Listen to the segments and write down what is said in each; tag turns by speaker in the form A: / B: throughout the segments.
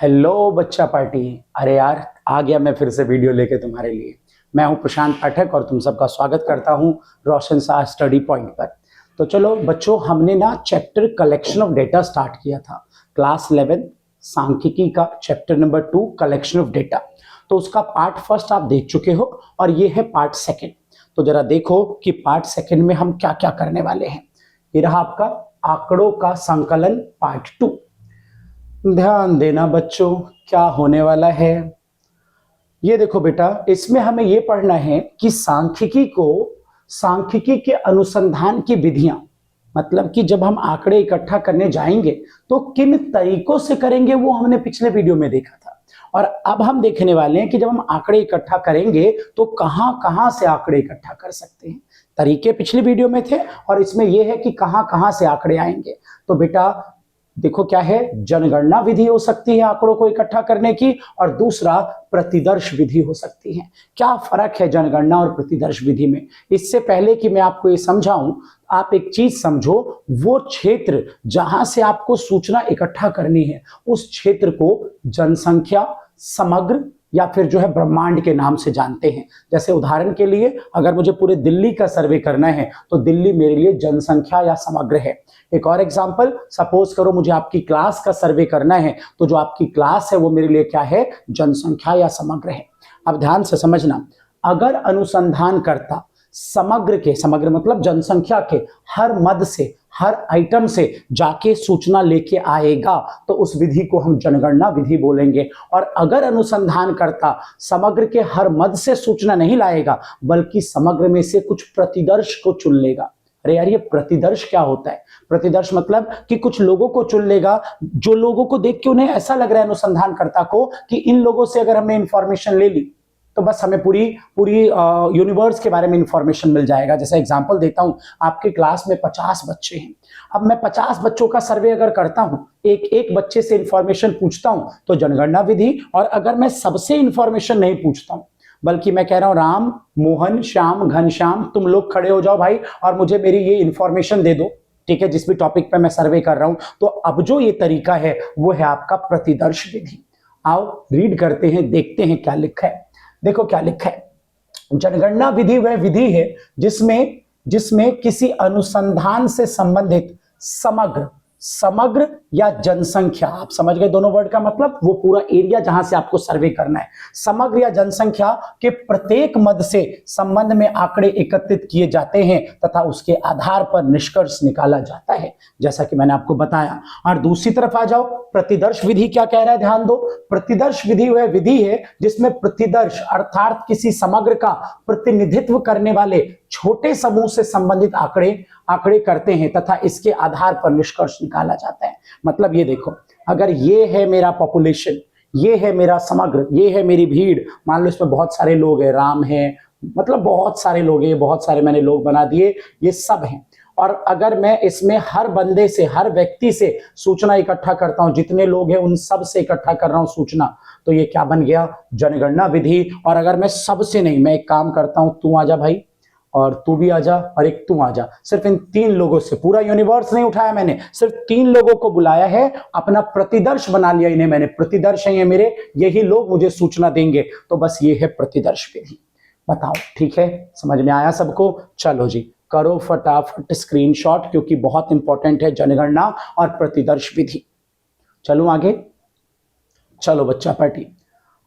A: Hello बच्चा party. अरे यार, आ गया मैं फिर से वीडियो लेके तुम्हारे लिए। मैं हूं प्रशांत पाठक और तुम सबका स्वागत करता हूं रोशन शाह स्टडी पॉइंट पर। तो चलो बच्चों, हमने ना chapter collection of data start किया था। क्लास 11 सांख्यिकी का chapter number 2 collection of data. तो उसका पार्ट फर्स्ट आप देख चुके हो और ये है पार्ट सेकेंड। तो जरा देखो कि पार्ट सेकेंड में हम क्या क्या करने वाले हैं। ये रहा आपका आंकड़ों का संकलन पार्ट 2। ध्यान देना बच्चों, क्या होने वाला है। ये देखो बेटा, इसमें हमें ये पढ़ना है कि सांख्यिकी के अनुसंधान की विधियां, मतलब कि जब हम आंकड़े इकट्ठा करने जाएंगे तो किन तरीकों से करेंगे, वो हमने पिछले वीडियो में देखा था। और अब हम देखने वाले हैं कि जब हम आंकड़े इकट्ठा करेंगे तो कहां कहां से आंकड़े इकट्ठा कर सकते हैं। तरीके पिछली वीडियो में थे और इसमें यह है कि कहां कहां से आंकड़े आएंगे। तो बेटा देखो क्या है, जनगणना विधि हो सकती है आंकड़ों को इकट्ठा करने की, और दूसरा प्रतिदर्श विधि हो सकती है। क्या फर्क है जनगणना और प्रतिदर्श विधि में? इससे पहले कि मैं आपको ये समझाऊं, आप एक चीज समझो। वो क्षेत्र जहां से आपको सूचना इकट्ठा करनी है, उस क्षेत्र को जनसंख्या, समग्र या फिर जो है ब्रह्मांड के नाम से जानते हैं। जैसे उदाहरण के लिए, अगर मुझे पूरे दिल्ली का सर्वे करना है तो दिल्ली मेरे लिए जनसंख्या या समग्र है। एक और एग्जांपल, सपोज करो मुझे आपकी क्लास का सर्वे करना है तो जो आपकी क्लास है वो मेरे लिए क्या है, जनसंख्या या समग्र है। अब ध्यान से समझना, अगर अनुसंधानकर्ता समग्र मतलब जनसंख्या के हर मद से, हर आइटम से जाके सूचना लेके आएगा तो उस विधि को हम जनगणना विधि बोलेंगे। और अगर अनुसंधानकर्ता समग्र के हर मद से सूचना नहीं लाएगा बल्कि समग्र में से कुछ प्रतिदर्श को चुन लेगा। अरे यार, ये प्रतिदर्श क्या होता है? प्रतिदर्श मतलब कि कुछ लोगों को चुन लेगा, जो लोगों को देख के उन्हें ऐसा लग रहा है अनुसंधानकर्ता को कि इन लोगों से अगर हमने इंफॉर्मेशन ले ली तो बस हमें पूरी यूनिवर्स के बारे में इंफॉर्मेशन मिल जाएगा। जैसे एग्जांपल देता हूं, आपकी क्लास में 50 बच्चे हैं। अब मैं 50 बच्चों का सर्वे अगर करता हूं, एक एक बच्चे से इंफॉर्मेशन पूछता हूं तो जनगणना विधि। और अगर मैं सबसे इंफॉर्मेशन नहीं पूछता हूं बल्कि मैं कह रहा हूं राम, मोहन, श्याम, घनश्याम, तुम लोग खड़े हो जाओ भाई और मुझे मेरी ये इंफॉर्मेशन दे दो, ठीक है, जिस भी टॉपिक पे मैं सर्वे कर रहा हूं, तो अब जो ये तरीका है वो है आपका प्रतिदर्श विधि। आओ रीड करते हैं, देखते हैं क्या लिखा है। देखो क्या लिखा है, जनगणना विधि वह विधि है जिसमें किसी अनुसंधान से संबंधित समग्र या जनसंख्या, आप समझ गए दोनों वर्ड का मतलब, वो पूरा एरिया जहां से आपको सर्वे करना है, समग्र या जनसंख्या के प्रत्येक मद से संबंध में आंकड़े एकत्रित किए जाते हैं तथा उसके आधार पर निष्कर्ष निकाला जाता है, जैसा कि मैंने आपको बताया। और दूसरी तरफ आ जाओ, प्रतिदर्श विधि क्या कह रहा है, ध्यान दो। प्रतिदर्श विधि वह विधि है जिसमें प्रतिदर्श अर्थात किसी समग्र का प्रतिनिधित्व करने वाले छोटे समूह से संबंधित आंकड़े करते हैं तथा इसके आधार पर निष्कर्ष निकाला जाता है। मतलब ये देखो, अगर ये है मेरा पॉपुलेशन, ये है मेरा समग्र, ये है मेरी भीड़, मान लो इसमें बहुत सारे लोग हैं, राम है, मतलब बहुत सारे लोग हैं, बहुत सारे मैंने लोग बना दिए, ये सब हैं। और अगर मैं इसमें हर बंदे से, हर व्यक्ति से सूचना इकट्ठा करता हूं, जितने लोग हैं उन सब से इकट्ठा कर रहा हूं सूचना, तो ये क्या बन गया, जनगणना विधि। और अगर मैं सबसे नहीं, मैं एक काम करता हूं, तू आजा भाई और तू भी आजा और एक तू आजा, सिर्फ इन 3 लोगों से, पूरा यूनिवर्स नहीं उठाया मैंने, सिर्फ 3 लोगों को बुलाया है, अपना प्रतिदर्श बना लिया इन्हें मैंने, प्रतिदर्श है ये मेरे, यही लोग मुझे सूचना देंगे, तो बस ये है प्रतिदर्श विधि। बताओ ठीक है, समझ में आया सबको? चलो जी, करो फटाफट स्क्रीनशॉट, क्योंकि बहुत इंपॉर्टेंट है जनगणना और प्रतिदर्श विधि। चलो आगे, चलो बच्चा पार्टी।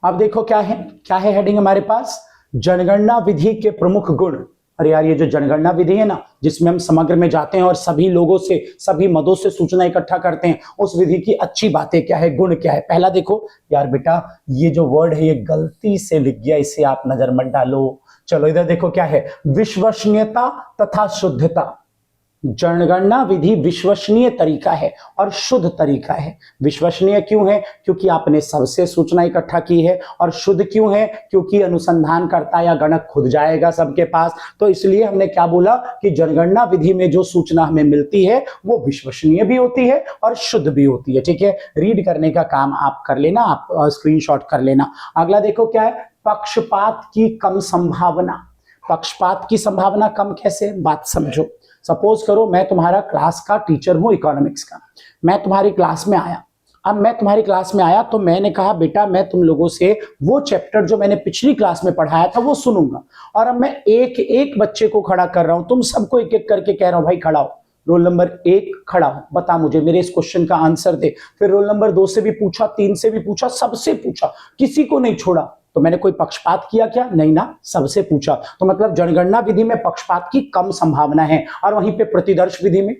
A: अब देखो क्या है हेडिंग हमारे पास, जनगणना विधि के प्रमुख गुण। अरे यार, ये जो जनगणना विधि है ना, जिसमें हम समग्र में जाते हैं और सभी लोगों से, सभी मदों से सूचना इकट्ठा करते हैं, उस विधि की अच्छी बातें क्या है, गुण क्या है। पहला देखो यार बेटा, ये जो वर्ड है ये गलती से लिख गया, इसे आप नजर मत डालो। चलो इधर देखो क्या है, विश्वसनीयता तथा शुद्धता। जनगणना विधि विश्वसनीय तरीका है और शुद्ध तरीका है। विश्वसनीय क्यों है? क्योंकि आपने सबसे सूचना इकट्ठा की है। और शुद्ध क्यों है? क्योंकि अनुसंधानकर्ता या गणक खुद जाएगा सबके पास। तो इसलिए हमने क्या बोला कि जनगणना विधि में जो सूचना हमें मिलती है वो विश्वसनीय भी होती है और शुद्ध भी होती है। ठीक है, रीड करने का काम आप कर लेना, आप स्क्रीनशॉट कर लेना। अगला देखो क्या है, पक्षपात की कम संभावना। पक्षपात की संभावना कम कैसे, बात समझो। सपोज करो मैं तुम्हारा क्लास का टीचर हूं, इकोनॉमिक्स का, मैं तुम्हारी क्लास में आया अब मैं तुम्हारी क्लास में आया तो मैंने कहा बेटा मैं तुम लोगों से वो चैप्टर जो मैंने पिछली क्लास में पढ़ाया था वो सुनूंगा, और अब मैं एक एक बच्चे को खड़ा कर रहा हूं, तुम सबको एक एक करके कह रहा हूं भाई खड़ा हो, रोल नंबर 1 खड़ा हो, बता मुझे मेरे इस क्वेश्चन का आंसर दे। फिर रोल नंबर 2 से भी पूछा, 3 से भी पूछा, सबसे पूछा, किसी को नहीं छोड़ा। तो मैंने कोई पक्षपात किया क्या? नहीं ना, सबसे पूछा। तो मतलब जनगणना विधि में पक्षपात की कम संभावना है। और वहीं पे प्रतिदर्श विधि में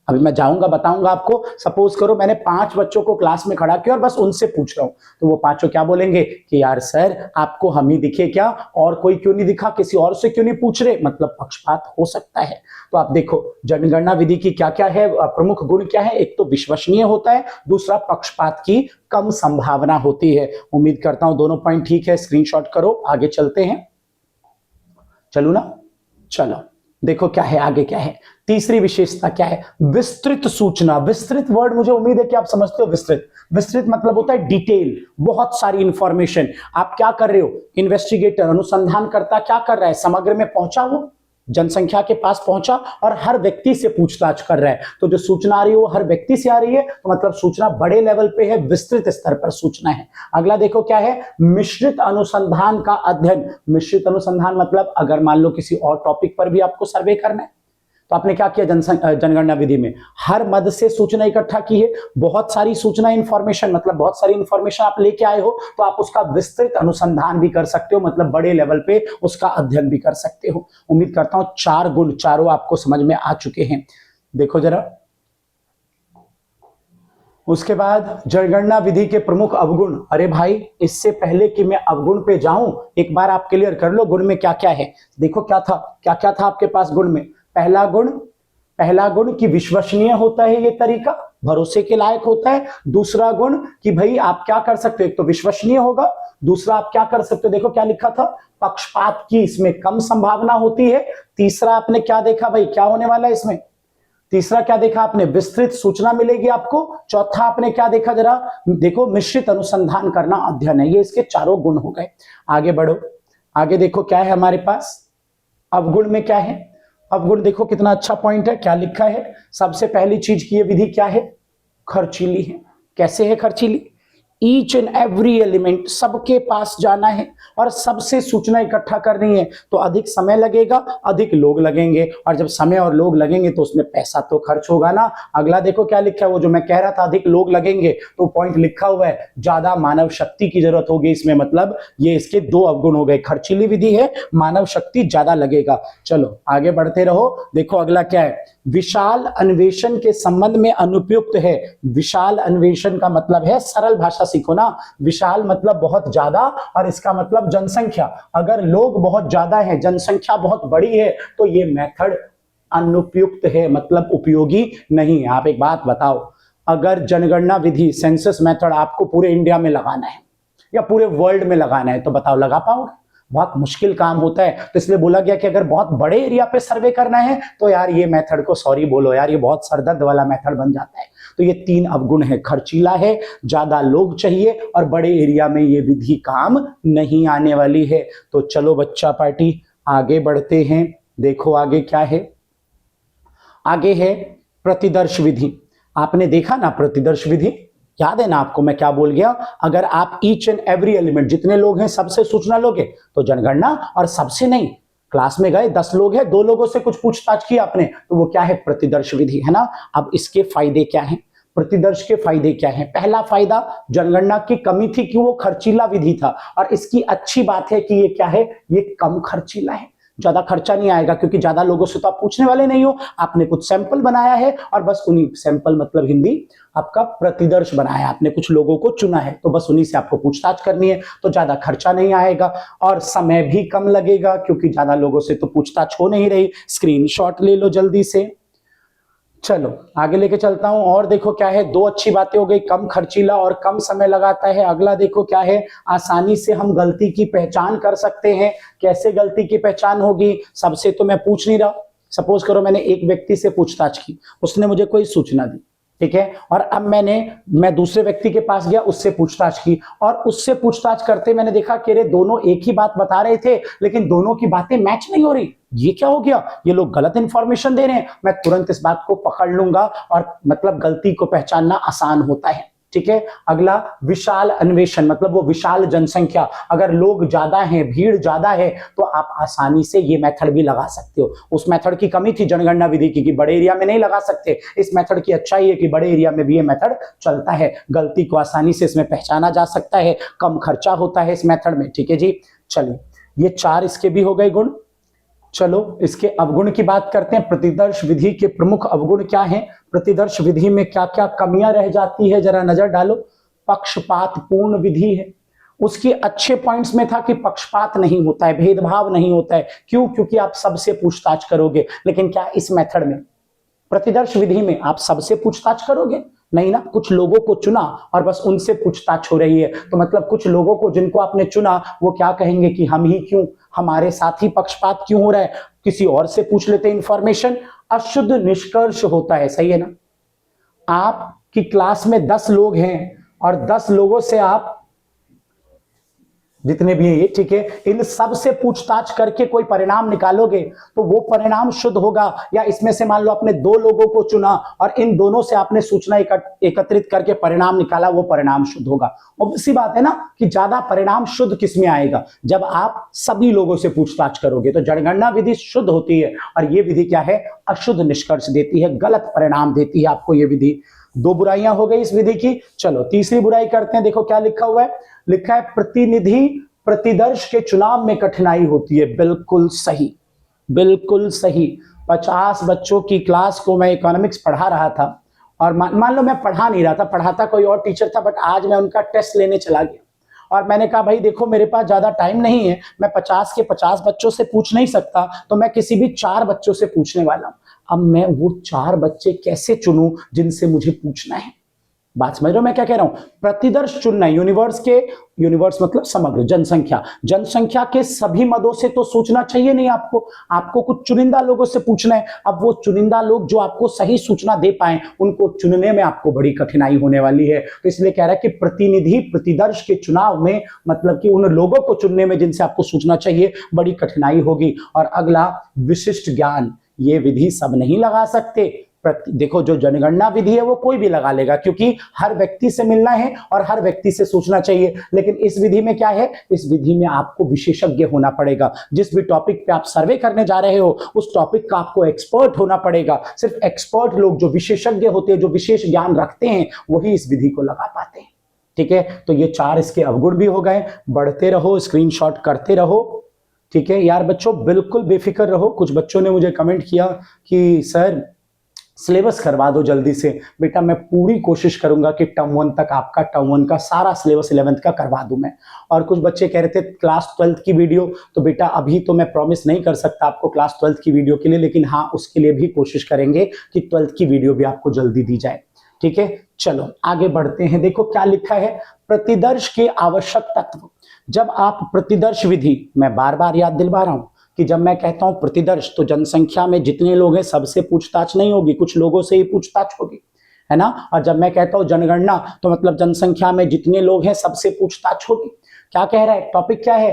A: अभी मैं जाऊंगा बताऊंगा आपको। सपोज करो मैंने 5 बच्चों को क्लास में खड़ा किया और बस उनसे पूछ रहा हूं, तो वो पांचों क्या बोलेंगे कि यार सर आपको हम ही दिखे क्या, और कोई क्यों नहीं दिखा, किसी और से क्यों नहीं पूछ रहे, मतलब पक्षपात हो सकता है। तो आप देखो जनगणना विधि की क्या क्या है, प्रमुख गुण क्या है, एक तो विश्वसनीय होता है, दूसरा पक्षपात की कम संभावना होती है। उम्मीद करता हूं दोनों पॉइंट ठीक है, स्क्रीनशॉट करो, आगे चलते हैं। चलो ना, चलो देखो क्या है आगे, क्या है तीसरी विशेषता, क्या है विस्तृत सूचना। विस्तृत वर्ड मुझे उम्मीद है कि आप समझते हो। विस्तृत, विस्तृत मतलब होता है डिटेल, बहुत सारी इंफॉर्मेशन। आप क्या कर रहे हो, इन्वेस्टिगेटर अनुसंधानकर्ता क्या कर रहा है, समग्र में पहुंचा, वो जनसंख्या के पास पहुंचा और हर व्यक्ति से पूछताछ कर रहा है। तो जो सूचना आ रही है वो हर व्यक्ति से आ रही है, तो मतलब सूचना बड़े लेवल पे है, विस्तृत स्तर पर सूचना है। अगला देखो क्या है, मिश्रित अनुसंधान का अध्ययन। मिश्रित अनुसंधान मतलब अगर मान लो किसी और टॉपिक पर भी आपको सर्वे करना है, तो आपने क्या किया जनगणना विधि में, हर मद से सूचना इकट्ठा की है, बहुत सारी सूचना इंफॉर्मेशन, मतलब बहुत सारी इंफॉर्मेशन आप लेके आए हो, तो आप उसका विस्तृत अनुसंधान भी कर सकते हो, मतलब बड़े लेवल पे उसका अध्ययन भी कर सकते हो। उम्मीद करता हूं 4 गुण चारों आपको समझ में आ चुके हैं। देखो जरा, उसके बाद जनगणना विधि के प्रमुख अवगुण। अरे भाई इससे पहले कि मैं अवगुण पे जाऊं, एक बार आप क्लियर कर लो गुण में क्या क्या है। देखो क्या था, क्या क्या था आपके पास गुण में। पहला गुण कि विश्वसनीय होता है ये तरीका, भरोसे के लायक होता है। दूसरा गुण कि भाई आप क्या कर सकते हो, एक तो विश्वसनीय होगा, दूसरा आप क्या कर सकते हो, देखो क्या लिखा था, पक्षपात की इसमें कम संभावना होती है। तीसरा आपने क्या देखा भाई, क्या होने वाला है इसमें, तीसरा क्या देखा आपने, विस्तृत सूचना मिलेगी आपको। चौथा आपने क्या देखा, जरा देखो मिश्रित अनुसंधान करना अध्ययन है। ये इसके चारों गुण हो गए। आगे बढ़ो, आगे देखो क्या है हमारे पास, अवगुण में क्या है। अवगुण देखो कितना अच्छा पॉइंट है, क्या लिखा है, सबसे पहली चीज की ये विधि क्या है, खर्चीली है। कैसे है खर्चीली, ईच एंड एवरी एलिमेंट, सबके पास जाना है और सबसे सूचना इकट्ठा करनी है, तो अधिक समय लगेगा, अधिक लोग लगेंगे, और जब समय और लोग लगेंगे तो उसमें पैसा तो खर्च होगा ना। अगला देखो क्या लिखा है, वो जो मैं कह रहा था अधिक लोग लगेंगे, तो पॉइंट लिखा हुआ है ज्यादा मानव शक्ति की जरूरत होगी इसमें, मतलब ये इसके 2 अवगुण हो गए, खर्चीली विधि है, मानव शक्ति ज्यादा लगेगा। चलो आगे बढ़ते रहो। देखो अगला क्या है, विशाल अन्वेषण के संबंध में अनुपयुक्त है। विशाल अन्वेषण का मतलब है, सरल भाषा सीखो ना, विशाल मतलब बहुत ज्यादा, और इसका मतलब जनसंख्या। अगर लोग बहुत ज्यादा हैं, जनसंख्या बहुत बड़ी है, तो ये मेथड अनुपयुक्त है, मतलब उपयोगी नहीं है। आप एक बात बताओ, अगर जनगणना विधि सेंसस मेथड आपको पूरे इंडिया में लगाना है या पूरे वर्ल्ड में लगाना है, तो बताओ लगा पाओगे? बहुत मुश्किल काम होता है। तो इसलिए बोला गया कि अगर बहुत बड़े एरिया पे सर्वे करना है तो यार ये मेथड को सॉरी बोलो यार, ये बहुत सरदर्द वाला मेथड बन जाता है। तो ये 3 अवगुण है, खर्चीला है, ज्यादा लोग चाहिए, और बड़े एरिया में ये विधि काम नहीं आने वाली है। तो चलो बच्चा पार्टी आगे बढ़ते हैं। देखो आगे क्या है, आगे है प्रतिदर्श विधि। आपने देखा ना प्रतिदर्श विधि, याद है ना आपको मैं क्या बोल गया, अगर आप ईच एंड एवरी एलिमेंट, जितने लोग हैं सबसे सूचना लोगे तो जनगणना, और सबसे नहीं, क्लास में गए 10 लोग हैं, 2 लोगों से कुछ पूछताछ की आपने, तो वो क्या है, प्रतिदर्श विधि है ना। अब इसके फायदे क्या हैं, प्रतिदर्श के फायदे क्या हैं। पहला फायदा, जनगणना की कमी थी कि वो खर्चीला विधि था, और इसकी अच्छी बात है कि ये क्या है, ये कम खर्चीला है, ज्यादा खर्चा नहीं आएगा, क्योंकि ज्यादा लोगों से तो आप पूछने वाले नहीं हो, आपने कुछ सैंपल बनाया है, और बस उन्हीं सैंपल मतलब हिंदी आपका प्रतिदर्श बनाया, आपने कुछ लोगों को चुना है, तो बस उन्हीं से आपको पूछताछ करनी है, तो ज्यादा खर्चा नहीं आएगा, और समय भी कम लगेगा, क्योंकि ज्यादा लोगों से तो पूछताछ हो नहीं रही। स्क्रीनशॉट ले लो जल्दी से। चलो आगे लेके चलता हूं, और देखो क्या है, 2 अच्छी बातें हो गई, कम खर्चीला और कम समय लगाता है। अगला देखो क्या है, आसानी से हम गलती की पहचान कर सकते हैं। कैसे गलती की पहचान होगी, सबसे तो मैं पूछ नहीं रहा, सपोज करो मैंने एक व्यक्ति से पूछताछ की, उसने मुझे कोई सूचना दी, ठीक है, और अब मैं दूसरे व्यक्ति के पास गया, उससे पूछताछ की, और उससे पूछताछ करते मैंने देखा कि रे दोनों एक ही बात बता रहे थे, लेकिन दोनों की बातें मैच नहीं हो रही, ये क्या हो गया, ये लोग गलत इंफॉर्मेशन दे रहे हैं। मैं तुरंत इस बात को पकड़ लूंगा, और मतलब गलती को पहचानना आसान होता है। ठीक है। अगला विशाल अन्वेषण, मतलब वो विशाल जनसंख्या, अगर लोग ज्यादा हैं, भीड़ ज्यादा है, तो आप आसानी से ये मेथड भी लगा सकते हो। उस मेथड की कमी थी जनगणना विधि की कि बड़े एरिया में नहीं लगा सकते। इस मेथड की अच्छाई है कि बड़े एरिया में भी ये मेथड चलता है, गलती को आसानी से इसमें पहचाना जा सकता है, कम खर्चा होता है इस मेथड में, ठीक है जी। चलिए, ये 4 इसके भी हो गए गुण। चलो इसके अवगुण की बात करते हैं। प्रतिदर्श विधि के प्रमुख अवगुण क्या हैं? प्रतिदर्श विधि में क्या क्या कमियां रह जाती है, जरा नजर डालो। पक्षपात पूर्ण विधि है। उसके अच्छे पॉइंट्स में था कि पक्षपात नहीं होता है, भेदभाव नहीं होता है। क्यों? क्योंकि आप सबसे पूछताछ करोगे। लेकिन क्या इस मेथड में, प्रतिदर्श विधि में आप सबसे पूछताछ करोगे? नहीं ना, कुछ लोगों को चुना और बस उनसे पूछताछ हो रही है। तो मतलब कुछ लोगों को जिनको आपने चुना वो क्या कहेंगे कि हम ही क्यों, हमारे साथ ही पक्षपात क्यों हो रहा है, किसी और से पूछ लेते इंफॉर्मेशन। अशुद्ध निष्कर्ष होता है, सही है ना। आपकी क्लास में 10 लोग हैं और 10 लोगों से आप जितने भी हैं ये, ठीक है, इन सब से पूछताछ करके कोई परिणाम निकालोगे तो वो परिणाम शुद्ध होगा। या इसमें से मान लो आपने 2 लोगों को चुना और इन दोनों से आपने सूचना एकत्रित करके परिणाम निकाला, वो परिणाम शुद्ध होगा। ऑब्वियस बात है ना कि ज्यादा परिणाम शुद्ध किसमें आएगा? जब आप सभी लोगों से पूछताछ करोगे। तो जनगणना विधि शुद्ध होती है और ये विधि क्या है? अशुद्ध निष्कर्ष देती है, गलत परिणाम देती है आपको ये विधि। 2 बुराइयां हो गई इस विधि की। चलो तीसरी बुराई करते हैं। देखो क्या लिखा हुआ है, लिखा है प्रतिनिधि प्रतिदर्श के चुनाव में कठिनाई होती है। बिल्कुल सही, बिल्कुल सही। 50 बच्चों की क्लास को मैं इकोनॉमिक्स पढ़ा रहा था और मान लो मैं पढ़ा नहीं रहा था, पढ़ाता कोई और टीचर था, बट आज मैं उनका टेस्ट लेने चला गया और मैंने कहा भाई देखो मेरे पास ज्यादा टाइम नहीं है, मैं 50 के 50 बच्चों से पूछ नहीं सकता, तो मैं किसी भी 4 बच्चों से पूछने वाला हूं। अब मैं वो 4 बच्चे कैसे चुनूं जिनसे मुझे पूछना है? बात समझ रहे हो मैं क्या कह रहा हूं? प्रतिदर्श चुनना, यूनिवर्स मतलब समग्र जनसंख्या, जनसंख्या के सभी मदों से तो सोचना चाहिए नहीं आपको, आपको कुछ चुनिंदा लोगों से पूछना है। अब वो चुनिंदा लोग जो आपको सही सूचना दे पाए, उनको चुनने में आपको बड़ी कठिनाई होने वाली है। तो इसलिए कह रहा है कि प्रतिनिधि प्रतिदर्श के चुनाव में, मतलब कि उन लोगों को चुनने में जिनसे आपको सूचना चाहिए, बड़ी कठिनाई होगी। और अगला विशिष्ट ज्ञान, ये विधि सब नहीं लगा सकते। देखो जो जनगणना विधि है वो कोई भी लगा लेगा क्योंकि हर व्यक्ति से मिलना है और हर व्यक्ति से सोचना चाहिए। लेकिन इस विधि में क्या है? इस विधि में आपको विशेषज्ञ होना पड़ेगा। जिस भी टॉपिक पे आप सर्वे करने जा रहे हो उस टॉपिक का आपको एक्सपर्ट होना पड़ेगा। सिर्फ एक्सपर्ट लोग जो विशेषज्ञ होते हैं, जो विशेष ज्ञान रखते हैं, वही इस विधि को लगा पाते हैं। ठीक है, तो ये 4 इसके अवगुण भी हो गए। बढ़ते रहो, स्क्रीनशॉट करते रहो। ठीक है यार बच्चों, बिल्कुल बेफिक्र रहो। कुछ बच्चों ने मुझे कमेंट किया कि सर सिलेबस करवा दो जल्दी से। बेटा मैं पूरी कोशिश करूंगा कि टर्म 1 तक आपका टर्म 1 का सारा सिलेबस 11th का करवा दूं मैं। और कुछ बच्चे कह रहे थे क्लास 12th की वीडियो, तो बेटा अभी तो मैं प्रॉमिस नहीं कर सकता आपको क्लास 12th की वीडियो के लिए, लेकिन हाँ उसके लिए भी कोशिश करेंगे कि 12th की वीडियो भी आपको जल्दी दी जाए। ठीक है, चलो आगे बढ़ते हैं। देखो क्या लिखा है, प्रतिदर्श के आवश्यक तत्व। जब आप प्रतिदर्श विधि, मैं बार बार याद दिलवा रहा हूं कि जब मैं कहता हूं प्रतिदर्श, तो जनसंख्या में जितने लोग हैं सबसे पूछताछ नहीं होगी, कुछ लोगों से ही पूछताछ होगी, है ना। और जब मैं कहता हूं जनगणना, तो मतलब जनसंख्या में जितने लोग हैं सबसे पूछताछ होगी। क्या कह रहा है टॉपिक? क्या है?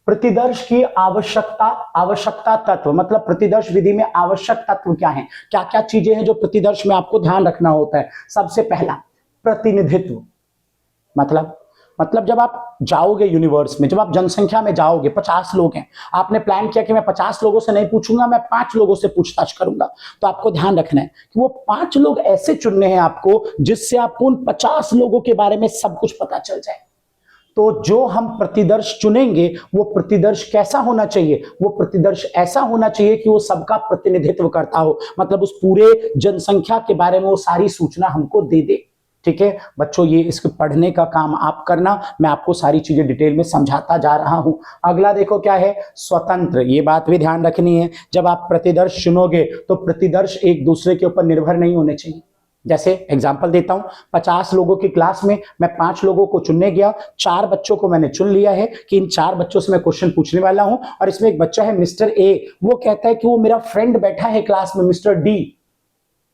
A: प्रतिदर्श की आवश्यकता तत्व, मतलब प्रतिदर्श विधि में आवश्यक तत्व क्या है, क्या क्या चीजें हैं जो प्रतिदर्श में आपको ध्यान रखना होता है। सबसे पहला प्रतिनिधित्व, मतलब जब आप जाओगे यूनिवर्स में, जब आप जनसंख्या में जाओगे, 50 लोग हैं, आपने प्लान किया कि मैं 50 लोगों से नहीं पूछूंगा, मैं 5 लोगों से पूछताछ करूंगा। तो आपको ध्यान रखना है कि वो 5 लोग ऐसे चुनने हैं आपको जिससे आपको उन 50 लोगों के बारे में सब कुछ पता चल जाए। तो जो हम प्रतिदर्श चुनेंगे वो प्रतिदर्श कैसा होना चाहिए? वो प्रतिदर्श ऐसा होना चाहिए कि वो सबका प्रतिनिधित्व करता हो, मतलब उस पूरे जनसंख्या के बारे में वो सारी सूचना हमको दे दे। ठीक है बच्चों, ये इसके पढ़ने का काम आप करना, मैं आपको सारी चीजें डिटेल में समझाता जा रहा हूं। अगला देखो क्या है, स्वतंत्र। ये बात भी ध्यान रखनी है, जब आप प्रतिदर्श चुनोगे तो प्रतिदर्श एक दूसरे के ऊपर निर्भर नहीं होने चाहिए। जैसे एग्जांपल देता हूं, 50 लोगों की क्लास में मैं 5 लोगों को चुनने गया, 4 बच्चों को मैंने चुन लिया है कि इन 4 बच्चों से मैं क्वेश्चन पूछने वाला हूं। और इसमें एक बच्चा है मिस्टर ए, वो कहता है कि वो मेरा फ्रेंड बैठा है क्लास में मिस्टर डी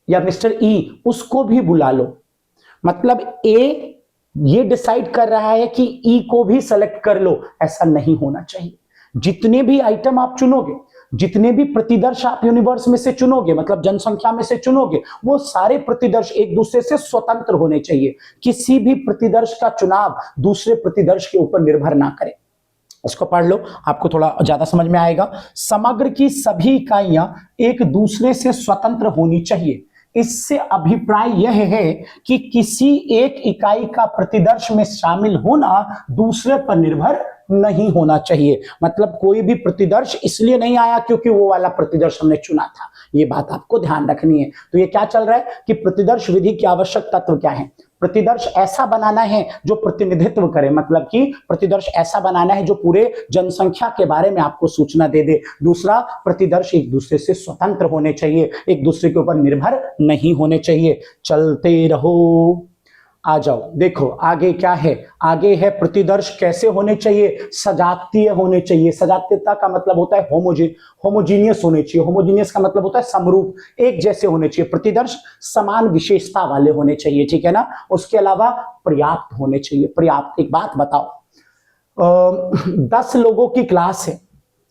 A: या मिस्टर ई, उसको भी बुला लो। मतलब ए ये डिसाइड कर रहा है कि ई को भी सेलेक्ट कर लो, ऐसा नहीं होना चाहिए। जितने भी आइटम आप चुनोगे, जितने भी प्रतिदर्श आप यूनिवर्स में से चुनोगे, मतलब जनसंख्या में से चुनोगे, वो सारे प्रतिदर्श एक दूसरे से स्वतंत्र होने चाहिए। किसी भी प्रतिदर्श का चुनाव दूसरे प्रतिदर्श के ऊपर निर्भर ना करे। इसको पढ़ लो, आपको थोड़ा ज्यादा समझ में आएगा। समग्र की सभी इकाइयां एक दूसरे से स्वतंत्र होनी चाहिए। इससे अभिप्राय यह है कि किसी एक इकाई का प्रतिदर्श में शामिल होना दूसरे पर निर्भर नहीं होना चाहिए। मतलब कोई भी प्रतिदर्श इसलिए नहीं आया क्योंकि वो वाला प्रतिदर्श हमने चुना था, ये बात आपको ध्यान रखनी है। तो ये क्या चल रहा है कि प्रतिदर्श विधि के आवश्यक तत्व क्या है? प्रतिदर्श ऐसा बनाना है जो प्रतिनिधित्व करे, मतलब कि प्रतिदर्श ऐसा बनाना है जो पूरे जनसंख्या के बारे में आपको सूचना दे दे। दूसरा, प्रतिदर्श एक दूसरे से स्वतंत्र होने चाहिए, एक दूसरे के ऊपर निर्भर नहीं होने चाहिए। चलते रहो, आ जाओ, देखो आगे क्या है। आगे है प्रतिदर्श कैसे होने चाहिए? सजातीय होने चाहिए। सजातीयता का मतलब होता है होमोजीनियस होने चाहिए। होमोजीनियस का मतलब होता है समरूप, एक जैसे होने चाहिए। प्रतिदर्श समान विशेषता वाले होने चाहिए, ठीक है ना। उसके अलावा पर्याप्त होने चाहिए। पर्याप्त, एक बात बताओ, 10 लोगों की क्लास है,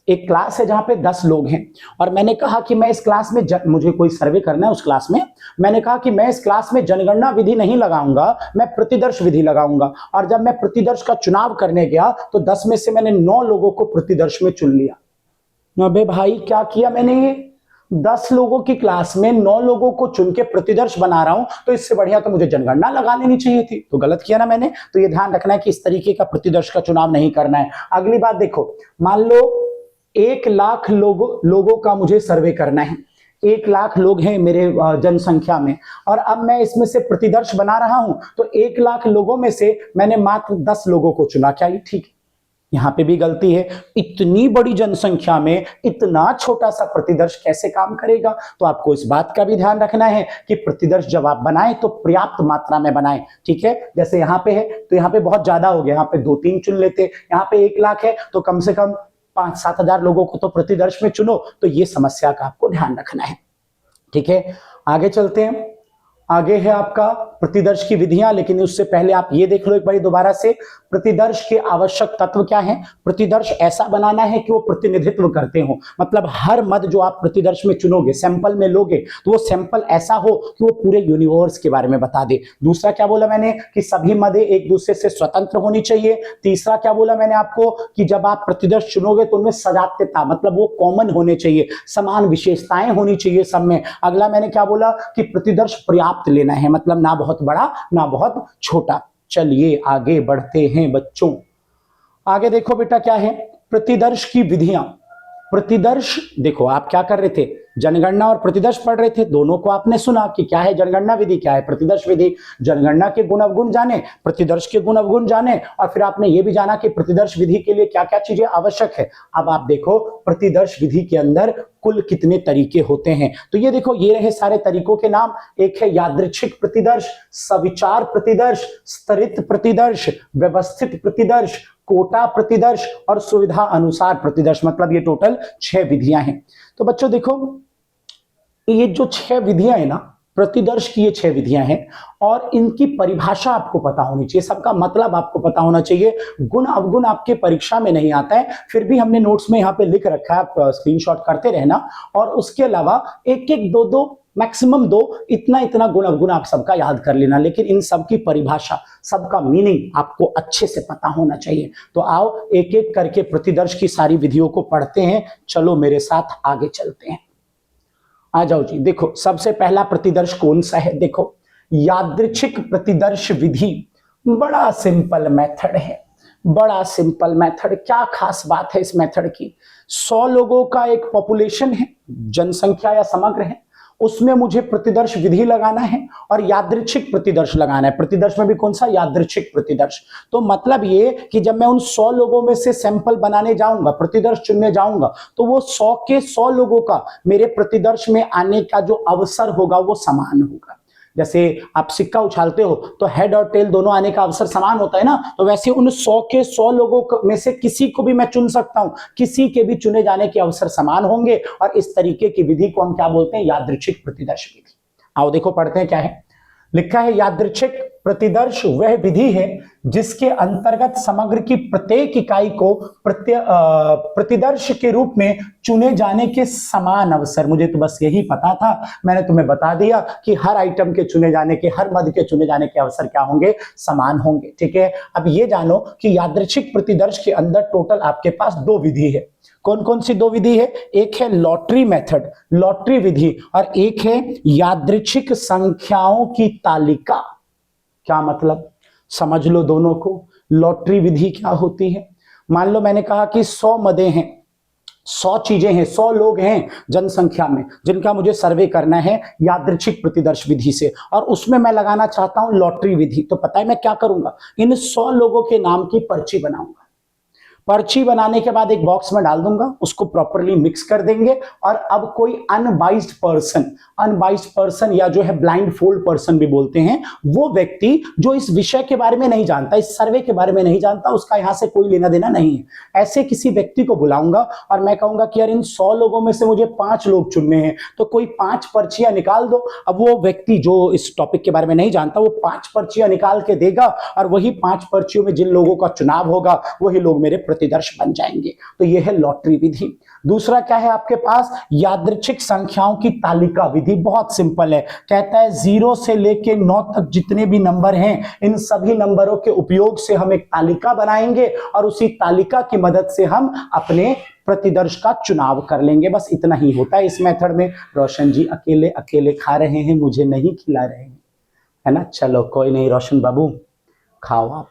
A: एक क्लास है जहां पे 10 लोग हैं, और मैंने कहा कि मैं इस क्लास में मुझे कोई सर्वे करना है उस क्लास में, मैंने कहा कि मैं इस क्लास में जनगणना विधि नहीं लगाऊंगा, मैं प्रतिदर्श विधि लगाऊंगा। और जब मैं प्रतिदर्श का चुनाव करने गया तो 10 में से मैंने 9 लोगों को प्रतिदर्श में चुन लिया। अबे भाई क्या किया मैंने? ये 10 लोगों की क्लास में 9 लोगों को चुन के प्रतिदर्श बना रहा हूं, तो इससे बढ़िया तो मुझे जनगणना लगा लेनी चाहिए थी। तो गलत किया ना मैंने। तो ये ध्यान रखना है कि इस तरीके का प्रतिदर्श का चुनाव नहीं करना है। अगली बात देखो, मान लो 1 लाख लोगों का मुझे सर्वे करना है। 1 लाख लोग हैं मेरे जनसंख्या में, और अब मैं इसमें से प्रतिदर्श बना रहा हूं। तो 1 लाख लोगों में से मैंने मात्र 10 लोगों को चुना। क्या ये ठीक है? यहां पे भी गलती है। इतनी बड़ी जनसंख्या में इतना छोटा सा प्रतिदर्श कैसे काम करेगा? तो आपको इस बात का भी ध्यान रखना है कि प्रतिदर्श जब आप बनाएं तो पर्याप्त मात्रा में बनाएं, ठीक है। जैसे यहां पे है तो यहां पे बहुत ज्यादा हो गया, यहां पे 2-3 चुन लेते। यहां पे 1 लाख है तो कम से कम 5-7 हजार लोगों को तो प्रतिदर्श में चुनो। तो ये समस्या का आपको ध्यान रखना है, ठीक है। आगे चलते हैं। आगे है आपका प्रतिदर्श की विधियां, लेकिन उससे पहले आप ये देख लो एक बार दोबारा से, प्रतिदर्श के आवश्यक तत्व क्या है? प्रतिदर्श ऐसा बनाना है कि वो प्रतिनिधित्व करते हो, मतलब हर मद जो आप प्रतिदर्श में चुनोगे, सैंपल में लोगे, तो वो सैंपल ऐसा हो कि वो पूरे यूनिवर्स के बारे में बता दे। दूसरा क्या बोला मैंने? कि सभी मदें एक दूसरे से स्वतंत्र होनी चाहिए। तीसरा क्या बोला मैंने आपको? कि जब आप प्रतिदर्श चुनोगे तो उनमें सजातीयता, मतलब वो कॉमन होने चाहिए, समान विशेषताएं होनी चाहिए सब में। अगला मैंने क्या बोला? कि प्रतिदर्श पर्याप्त लेना है, मतलब ना बहुत बड़ा ना बहुत छोटा। चलिए आगे बढ़ते हैं बच्चों। आगे देखो बेटा क्या है, प्रतिदर्श की विधियां। प्रतिदर्श, देखो आप क्या कर रहे थे, जनगणना और प्रतिदर्श पढ़ रहे थे, दोनों को आपने सुना कि क्या है जनगणना विधि, क्या है प्रतिदर्श विधि। जनगणना के गुण अवगुण जाने, प्रतिदर्श के गुण अवगुण जाने, और फिर आपने ये भी जाना कि प्रतिदर्श विधि के लिए क्या क्या चीजें आवश्यक है। अब आप देखो प्रतिदर्श विधि के अंदर कुल कितने तरीके होते हैं। तो ये देखो, ये रहे सारे तरीकों के नाम। एक है यादृच्छिक प्रतिदर्श, सविचार प्रतिदर्श, स्तरित प्रतिदर्श, व्यवस्थित प्रतिदर्श, कोटा प्रतिदर्श और सुविधा अनुसार प्रतिदर्श। मतलब ये टोटल 6 विधियां हैं। तो बच्चों देखो, ये जो 6 विधियां है ना, प्रतिदर्श की ये 6 विधियां हैं, और इनकी परिभाषा आपको पता होनी चाहिए, सबका मतलब आपको पता होना चाहिए। गुण अवगुण आपके परीक्षा में नहीं आता है, फिर भी हमने नोट्स में यहाँ पे लिख रखा है, आप स्क्रीनशॉट करते रहना। और उसके अलावा 1-1, 2-2, मैक्सिमम 2, इतना गुण अवगुण आप सबका याद कर लेना, लेकिन इन सब की परिभाषा, सबका मीनिंग आपको अच्छे से पता होना चाहिए। तो आओ एक एक करके प्रतिदर्श की सारी विधियों को पढ़ते हैं। चलो मेरे साथ आगे चलते हैं। आ जाओ जी। देखो सबसे पहला प्रतिदर्श कौन सा है? देखो यादृच्छिक प्रतिदर्श विधि। बड़ा सिंपल मेथड है, बड़ा सिंपल मेथड। क्या खास बात है इस मेथड की? 100 लोगों का एक पॉपुलेशन है, जनसंख्या या समग्र है, उसमें मुझे प्रतिदर्श विधि लगाना है और यादृच्छिक प्रतिदर्श लगाना है। प्रतिदर्श में भी कौन सा? यादृच्छिक प्रतिदर्श। तो मतलब ये कि जब मैं उन 100 लोगों में से सैंपल बनाने जाऊंगा, प्रतिदर्श चुनने जाऊंगा, तो वो 100 के 100 लोगों का मेरे प्रतिदर्श में आने का जो अवसर होगा वो समान होगा। जैसे आप सिक्का उछालते हो तो हेड और टेल दोनों आने का अवसर समान होता है ना, तो वैसे उन 100 के 100 लोगों में से किसी को भी मैं चुन सकता हूं, किसी के भी चुने जाने के अवसर समान होंगे, और इस तरीके की विधि को हम क्या बोलते हैं? यादृच्छिक प्रतिदर्श विधि। आओ देखो पढ़ते हैं क्या है लिखा है। यादृच्छिक प्रतिदर्श वह विधि है जिसके अंतर्गत समग्र की प्रत्येक इकाई को प्रतिदर्श के रूप में चुने जाने के समान अवसर, मुझे तो बस यही पता था, मैंने तुम्हें बता दिया कि हर आइटम के चुने जाने के, हर मद के चुने जाने के अवसर क्या होंगे, समान होंगे। ठीक है, अब ये जानो कि यादृच्छिक प्रतिदर्श के अंदर टोटल आपके पास दो विधि है। कौन कौन सी दो विधि है? एक है लॉटरी मेथड, लॉटरी विधि, और एक है यादृच्छिक संख्याओं की तालिका। क्या मतलब, समझ लो दोनों को। लॉटरी विधि क्या होती है? मान लो मैंने कहा कि 100 मदें हैं, 100 चीजें हैं, 100 लोग हैं जनसंख्या में जिनका मुझे सर्वे करना है यादृच्छिक प्रतिदर्श विधि से, और उसमें मैं लगाना चाहता हूं लॉटरी विधि। तो पता है मैं क्या करूंगा? इन 100 लोगों के नाम की पर्ची बनाऊंगा। पर्ची बनाने के बाद एक बॉक्स में डाल दूंगा, उसको प्रॉपरली मिक्स कर देंगे, और अब कोई अनबाइस्ड पर्सन या जो है ब्लाइंड फोल्ड पर्सन भी बोलते हैं, वो व्यक्ति जो इस विषय के बारे में नहीं जानता, इस सर्वे के बारे में नहीं जानता, उसका यहां से कोई लेना देना नहीं है, ऐसे किसी व्यक्ति को बुलाऊंगा और मैं कहूंगा कि यार इन 100 लोगों में से मुझे 5 लोग चुनने हैं, तो कोई 5 पर्चियां निकाल दो। अब वो व्यक्ति जो इस टॉपिक के बारे में नहीं जानता, वो 5 पर्चियां निकाल के देगा, और वही 5 पर्चियों में जिन लोगों का चुनाव होगा वही लोग मेरे प्रतिदर्श बन जाएंगे। तो यह है लॉटरी विधि। दूसरा क्या है आपके पास? यादृच्छिक संख्याओं की तालिका विधि। बहुत सिंपल है, कहता है 0 से लेके 9 तक जितने भी नंबर हैं, इन सभी नंबरों के उपयोग से हम एक तालिका बनाएंगे, और उसी तालिका की मदद से हम अपने प्रतिदर्श का चुनाव कर लेंगे। बस इतना ही होता है इस मेथड में। रोशन जी अकेले अकेले खा रहे हैं, मुझे नहीं खिला रहे हैं, है ना? चलो कोई नहीं रोशन बाबू, खाओ आप।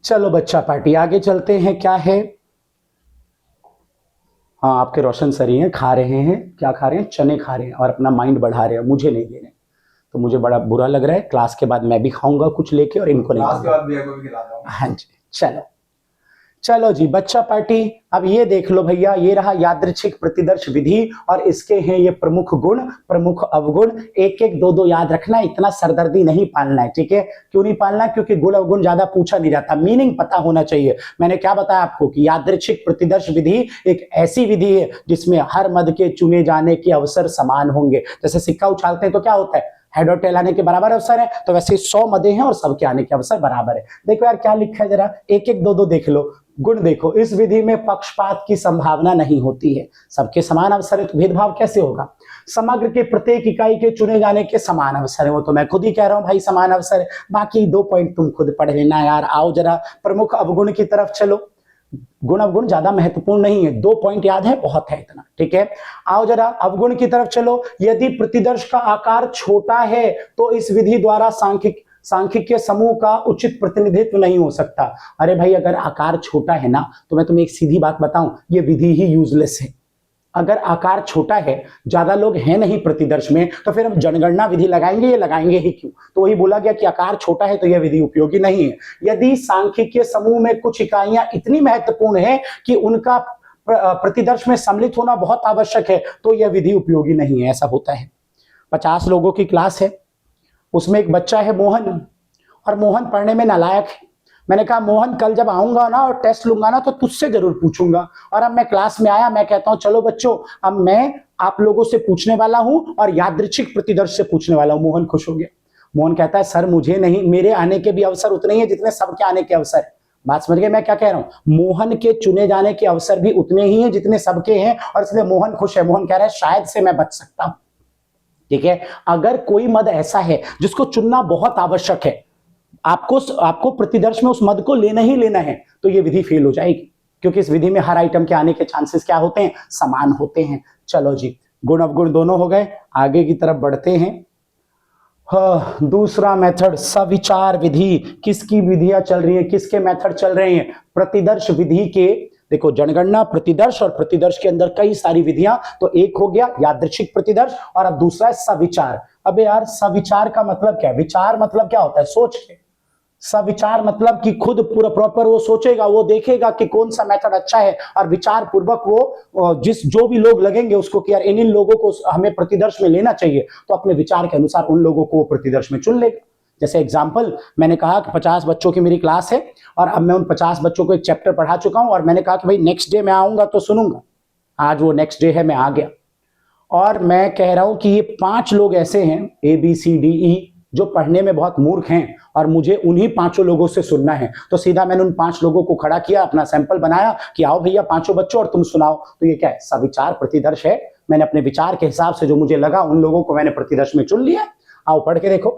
A: चलो बच्चा पार्टी, आगे चलते हैं। क्या है? हाँ, आपके रोशन सर ही हैं, खा रहे हैं। क्या खा रहे हैं? चने खा रहे हैं और अपना माइंड बढ़ा रहे हैं, मुझे नहीं दे रहे। तो मुझे बड़ा बुरा लग रहा है। क्लास के बाद मैं भी खाऊंगा कुछ लेके, और इनको नहीं। क्लास के बाद भैया को भी खिलाता हूं। हाँ जी, चलो चलो जी बच्चा पार्टी। अब ये देख लो भैया, ये रहा यादृच्छिक प्रतिदर्श विधि, और इसके हैं ये प्रमुख गुण, प्रमुख अवगुण। एक एक दो दो याद रखना, इतना सरदर्दी नहीं पालना है। ठीक है, क्यों नहीं पालना? क्योंकि गुण अवगुण ज्यादा पूछा नहीं जाता, मीनिंग पता होना चाहिए। मैंने क्या बताया आपको कि यादृच्छिक प्रतिदर्श विधि एक ऐसी विधि है जिसमें हर मद के चुने जाने के अवसर समान होंगे। जैसे सिक्का उछालते हैं तो क्या होता है? हेड और टेल आने के बराबर अवसर है, तो वैसे 100 मदे हैं और सबके आने के अवसर बराबर है। देखो यार क्या लिखा है, जरा एक एक दो दो देख लो। गुण देखो, इस विधि में पक्षपात की संभावना नहीं होती है, सबके समान अवसर है, तो भेदभाव कैसे होगा? समग्र के प्रत्येक इकाई के चुने जाने के समान अवसर है, वो तो मैं खुद ही कह रहा हूं भाई समान अवसर है। बाकी 2 पॉइंट तुम खुद पढ़ लेना यार। आओ जरा प्रमुख अवगुण की तरफ चलो। गुण अवगुण ज्यादा महत्वपूर्ण नहीं है, 2 पॉइंट याद है, बहुत है इतना। ठीक है, आओ जरा अवगुण की तरफ चलो। यदि प्रतिदर्श का आकार छोटा है तो इस विधि द्वारा सांख्यिकीय समूह का उचित प्रतिनिधित्व नहीं हो सकता। अरे भाई, अगर आकार छोटा है ना, तो मैं तुम्हें एक सीधी बात बताऊं, ये विधि ही यूजलेस है। अगर आकार छोटा है, ज्यादा लोग हैं नहीं प्रतिदर्श में, तो फिर हम जनगणना विधि लगाएंगे, ये लगाएंगे ही क्यों? तो वही बोला गया कि आकार छोटा है तो यह विधि उपयोगी नहीं है। यदि सांख्यिकीय समूह में कुछ इकाइयां इतनी महत्वपूर्ण है कि उनका प्रतिदर्श में सम्मिलित होना बहुत आवश्यक है, तो यह विधि उपयोगी नहीं है। ऐसा होता है। 50 लोगों की क्लास है, उसमें एक बच्चा है मोहन, और मोहन पढ़ने में नालायक है। मैंने कहा मोहन कल जब आऊंगा ना और टेस्ट लूंगा ना, तो तुझसे जरूर पूछूंगा। और अब मैं क्लास में आया, मैं कहता हूं चलो बच्चों, अब मैं आप लोगों से पूछने वाला हूं और यादृच्छिक प्रतिदर्श से पूछने वाला हूं। मोहन खुश हो गया। मोहन कहता है सर मुझे नहीं, मेरे आने के भी अवसर उतने ही है जितने सबके आने के अवसर है। बात समझ गए मैं क्या कह रहा हूं? मोहन के चुने जाने के अवसर भी उतने ही हैं जितने सबके हैं, और इसलिए मोहन खुश है। मोहन कह रहा है शायद से मैं बच सकता हूं। ठीक है, अगर कोई मद ऐसा है जिसको चुनना बहुत आवश्यक है, आपको प्रतिदर्श में उस मद को लेना ही लेना है, तो ये विधि फेल हो जाएगी, क्योंकि इस विधि में हर आइटम के आने के चांसेस क्या होते हैं? समान होते हैं। चलो जी, गुण अवगुण दोनों हो गए, आगे की तरफ बढ़ते हैं। दूसरा मेथड सविचार विधि। किसकी विधियां चल रही है, किसके मेथड चल रहे हैं? प्रतिदर्श विधि के। देखो जनगणना, प्रतिदर्श, और प्रतिदर्श के अंदर कई सारी विधियां। तो एक हो गया यादृच्छिक प्रतिदर्श, और अब दूसरा है सविचार। अबे यार सविचार का मतलब क्या है? विचार मतलब क्या होता है? सोच के। सविचार मतलब कि खुद पूरा प्रॉपर वो सोचेगा, वो देखेगा कि कौन सा मेथड अच्छा है, और विचार पूर्वक वो जो भी लोग लगेंगे उसको कि यार इन लोगों को हमें प्रतिदर्श में लेना चाहिए, तो अपने विचार के अनुसार उन लोगों को प्रतिदर्श में चुन लेगा। जैसे एग्जाम्पल, मैंने कहा कि 50 बच्चों की मेरी क्लास है, और अब मैं उन 50 बच्चों को एक चैप्टर पढ़ा चुका हूं, और मैंने कहा कि भाई नेक्स्ट डे मैं आऊंगा तो सुनूंगा। आज वो नेक्स्ट डे है, मैं आ गया, और मैं कह रहा हूं कि ये 5 लोग ऐसे हैं ABCDE जो पढ़ने में बहुत मूर्ख हैं, और मुझे उन्हीं 5 लोगों से सुनना है। तो सीधा मैंने उन 5 लोगों को खड़ा किया, अपना सैंपल बनाया कि आओ भैया 5 बच्चों और तुम सुनाओ। तो ये क्या है, सविचार प्रतिदर्श है। मैंने अपने विचार के हिसाब से जो मुझे लगा उन लोगों को मैंने प्रतिदर्श में चुन लिया। आओ पढ़ के देखो।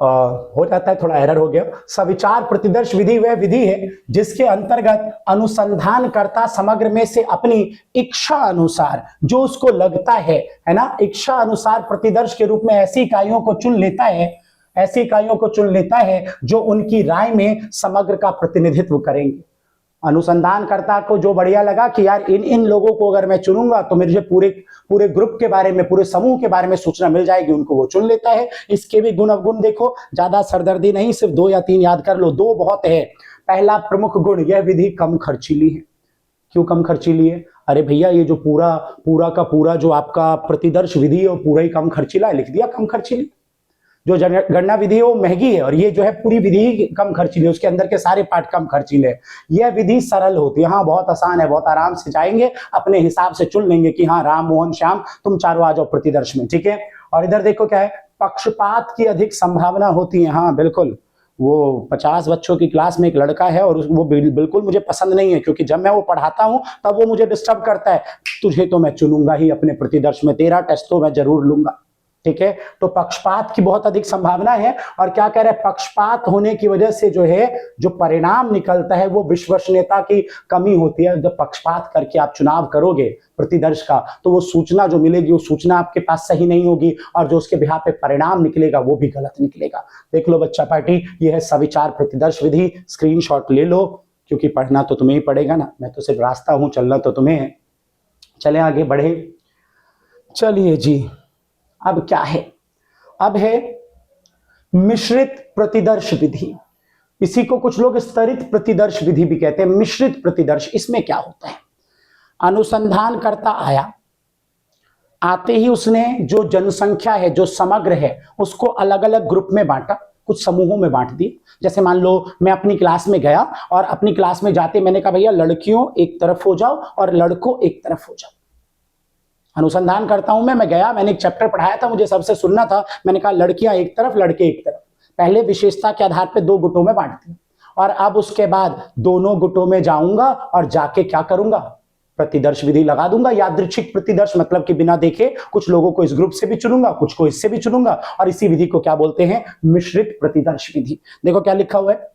A: हो जाता है थोड़ा एरर हो गया। सविचार प्रतिदर्श विधि वह विधि है जिसके अंतर्गत अनुसंधानकर्ता समग्र में से अपनी इच्छा अनुसार जो उसको लगता है ना, इच्छा अनुसार प्रतिदर्श के रूप में ऐसी इकाइयों को चुन लेता है जो उनकी राय में समग्र का प्रतिनिधित्व करेंगे। अनुसंधानकर्ता को जो बढ़िया लगा कि यार इन लोगों को अगर मैं चुनूंगा तो मुझे पूरे ग्रुप के बारे में, पूरे समूह के बारे में सूचना मिल जाएगी, उनको वो चुन लेता है। इसके भी गुण अवगुण देखो, ज्यादा सरदर्दी नहीं, सिर्फ 2 या 3 याद कर लो, 2 बहुत है। पहला प्रमुख गुण, यह विधि कम खर्चीली है। क्यों कम खर्चीली है? अरे भैया ये जो पूरा का पूरा जो आपका प्रतिदर्श विधि है वो पूरा ही कम खर्चीला है, लिख दिया कम खर्चीली। जो गणना विधि है वो महंगी है और ये जो है पूरी विधि कम खर्चीली है, उसके अंदर के सारे पार्ट कम खर्चीले है। यह विधि सरल होती है, हाँ बहुत आसान है, बहुत आराम से जाएंगे, अपने हिसाब से चुन लेंगे कि हाँ राम मोहन श्याम तुम चारों आ जाओ प्रतिदर्श में, ठीक है। और इधर देखो क्या है, पक्षपात की अधिक संभावना होती है। हाँ बिल्कुल, वो 50 बच्चों की क्लास में एक लड़का है और वो बिल्कुल मुझे पसंद नहीं है, क्योंकि जब मैं वो पढ़ाता हूं तब वो मुझे डिस्टर्ब करता है। तुझे तो मैं चुनूंगा ही अपने प्रतिदर्श में, तेरा टेस्ट तो मैं जरूर लूंगा, ठीक है। तो पक्षपात की बहुत अधिक संभावना है। और क्या कह रहे हैं, पक्षपात होने की वजह से जो है जो परिणाम निकलता है वो विश्वसनीयता की कमी होती है। जब पक्षपात करके आप चुनाव करोगे प्रतिदर्श का तो वो सूचना जो मिलेगी वो सूचना आपके पास सही नहीं होगी और जो उसके बिहाफ पे परिणाम निकलेगा वो भी गलत निकलेगा। देख लो बच्चा पार्टी, ये है सविचार प्रतिदर्श विधि। स्क्रीनशॉट ले लो क्योंकि पढ़ना तो तुम्हें ही पड़ेगा ना, मैं तो सिर्फ रास्ता हूं, चलना तो तुम्हें है। चले आगे बढ़े, चलिए जी। अब क्या है, अब है मिश्रित प्रतिदर्श विधि। इसी को कुछ लोग स्तरित प्रतिदर्श विधि भी कहते हैं। मिश्रित प्रतिदर्श, इसमें क्या होता है, अनुसंधानकर्ता आया, आते ही उसने जो जनसंख्या है, जो समग्र है, उसको अलग अलग ग्रुप में बांटा, कुछ समूहों में बांट दी। जैसे मान लो मैं अपनी क्लास में गया और अपनी क्लास में जाते मैंने कहा भैया लड़कियों एक तरफ हो जाओ और लड़कों एक तरफ हो जाओ। अनुसंधान करता हूं मैं गया, मैंने एक चैप्टर पढ़ाया था, मुझे सबसे सुनना था, मैंने कहा लड़कियां एक तरफ लड़के एक तरफ। पहले विशेषता के आधार पे 2 गुटों में बांट दिया और अब उसके बाद दोनों गुटों में जाऊंगा और जाके क्या करूंगा, प्रतिदर्श विधि लगा दूंगा। यादृच्छिक प्रतिदर्श मतलब कि बिना देखे कुछ लोगों को इस ग्रुप से भी चुनूंगा, कुछ को इससे भी चुनूंगा, और इसी विधि को क्या बोलते हैं, मिश्रित प्रतिदर्श विधि। देखो क्या लिखा हुआ है,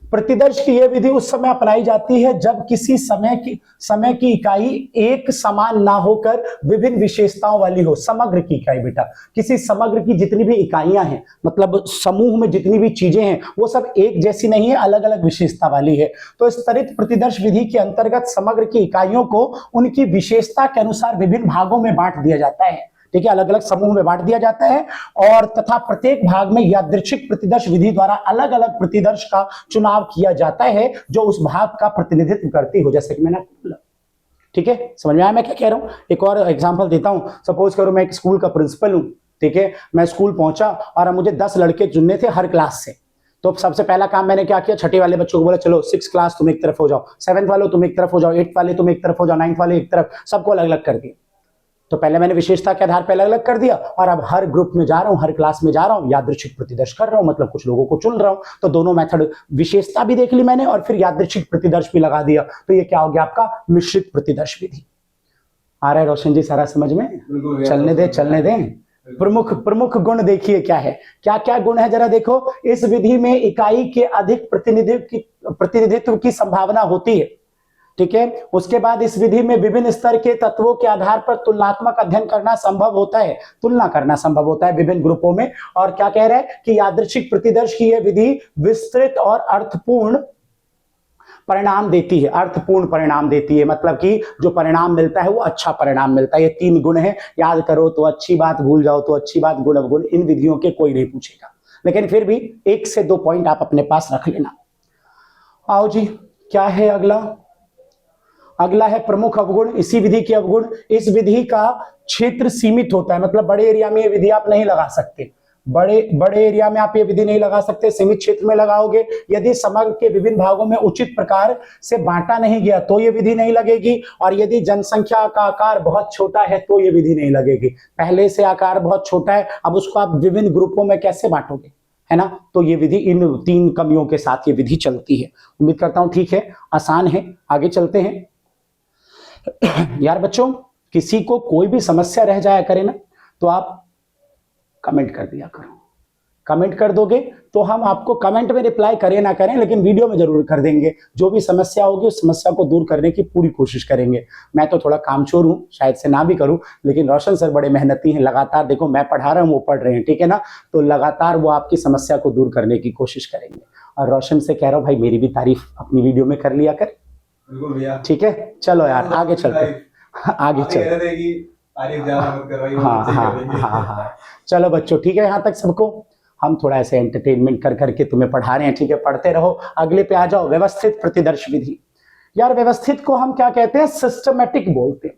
A: प्रतिदर्श की यह विधि उस समय अपनाई जाती है जब किसी समय की इकाई एक समान ना होकर विभिन्न विशेषताओं वाली हो। समग्र की इकाई बेटा, किसी समग्र की जितनी भी इकाइयां हैं, मतलब समूह में जितनी भी चीजें हैं वो सब एक जैसी नहीं है, अलग अलग विशेषता वाली है। तो स्तरित प्रतिदर्श विधि के अंतर्गत समग्र की इकाइयों को उनकी विशेषता के अनुसार विभिन्न भागों में बांट दिया जाता है, ठीक है, अलग अलग समूह में बांट दिया जाता है और तथा प्रत्येक भाग में यादृच्छिक प्रतिदर्श विधि द्वारा अलग अलग प्रतिदर्श का चुनाव किया जाता है जो उस भाग का प्रतिनिधित्व करती हो। जैसे कि मैंने, ठीक है, समझ में आया मैं क्या कह रहा हूं। एक और एग्जांपल देता हूं, सपोज करो मैं एक स्कूल का प्रिंसिपल हूं, ठीक है, मैं स्कूल पहुंचा और मुझे 10 लड़के चुनने थे हर क्लास से। तो सबसे पहला काम मैंने क्या किया, छठी वाले बच्चों को बोला चलो 6th क्लास तुम एक तरफ हो जाओ, 7th वालों तुम एक तरफ हो जाओ, 8th वाले तुम एक तरफ हो जाओ, 9th वाले एक तरफ, सबको अलग अलग कर दिया। तो पहले मैंने विशेषता के आधार पर अलग अलग कर दिया और अब हर ग्रुप में जा रहा हूं, हर क्लास में जा रहा हूं, यादृच्छिक प्रतिदर्श कर रहा हूं, मतलब कुछ लोगों को चुन रहा हूं। तो दोनों मेथड, विशेषता भी देख ली मैंने और फिर यादृच्छिक प्रतिदर्श भी लगा दिया। तो ये क्या हो गया आपका मिश्रित प्रतिदर्श विधि। आ रहा है रोशन जी सारा समझ में? चलने दें। प्रमुख गुण देखिए क्या है, क्या क्या गुण है जरा देखो। इस विधि में इकाई के अधिक प्रतिनिधित्व की संभावना होती है, ठीक है। उसके बाद इस विधि में विभिन्न स्तर के तत्वों के आधार पर तुलनात्मक अध्ययन करना संभव होता है, तुलना करना संभव होता है विभिन्न ग्रुपों में। और क्या कह रहे हैं कि यादृच्छिक प्रतिदर्श की यह विधि विस्तृत और अर्थपूर्ण परिणाम देती है, अर्थपूर्ण परिणाम देती है, मतलब कि जो परिणाम मिलता है वो अच्छा परिणाम मिलता है। ये 3 गुण है, याद करो तो अच्छी बात, भूल जाओ तो अच्छी बात, गुण अवगुण इन विधियों के कोई नहीं पूछेगा, लेकिन फिर भी 1 से 2 पॉइंट आप अपने पास रख लेना। आओ जी, क्या है अगला? अगला है प्रमुख अवगुण। इसी विधि के अवगुण, इस विधि का क्षेत्र सीमित होता है, मतलब बड़े एरिया में ये विधि आप नहीं लगा सकते, बड़े एरिया में आप ये विधि नहीं लगा सकते, सीमित क्षेत्र में लगाओगे। यदि समग्र के विभिन्न भागों में उचित प्रकार से बांटा नहीं गया तो ये विधि नहीं लगेगी, और यदि जनसंख्या का आकार बहुत छोटा है तो ये विधि नहीं लगेगी। पहले से आकार बहुत छोटा है, अब उसको आप विभिन्न ग्रुपों में कैसे बांटोगे? है ना। तो ये विधि इन 3 कमियों के साथ ये विधि चलती है। उम्मीद करता हूं ठीक है, आसान है। आगे चलते हैं। यार बच्चों, किसी को कोई भी समस्या रह जाया करे ना, तो आप कमेंट कर दिया करो। कमेंट कर दोगे तो हम आपको कमेंट में रिप्लाई करें ना करें, लेकिन वीडियो में जरूर कर देंगे। जो भी समस्या होगी उस समस्या को दूर करने की पूरी कोशिश करेंगे। मैं तो थोड़ा कामचोर हूं, शायद से ना भी करूं, लेकिन रोशन सर बड़े मेहनती हैं। लगातार देखो, मैं पढ़ा रहा हूं, वो पढ़ रहे हैं, ठीक है ना। तो लगातार वो आपकी समस्या को दूर करने की कोशिश करेंगे। और रोशन से कह रहा हूं भाई, मेरी भी तारीफ अपनी वीडियो में कर लिया कर, ठीक है। चलो यार आगे चलते, आगे चलते। हाँ, चलो बच्चों ठीक है, यहाँ तक सबको। हम थोड़ा ऐसे एंटरटेनमेंट कर करके तुम्हें पढ़ा रहे हैं, ठीक है, पढ़ते रहो। अगले पे आ जाओ, व्यवस्थित प्रतिदर्श विधि। यार व्यवस्थित को हम क्या कहते हैं? सिस्टमेटिक बोलते हैं।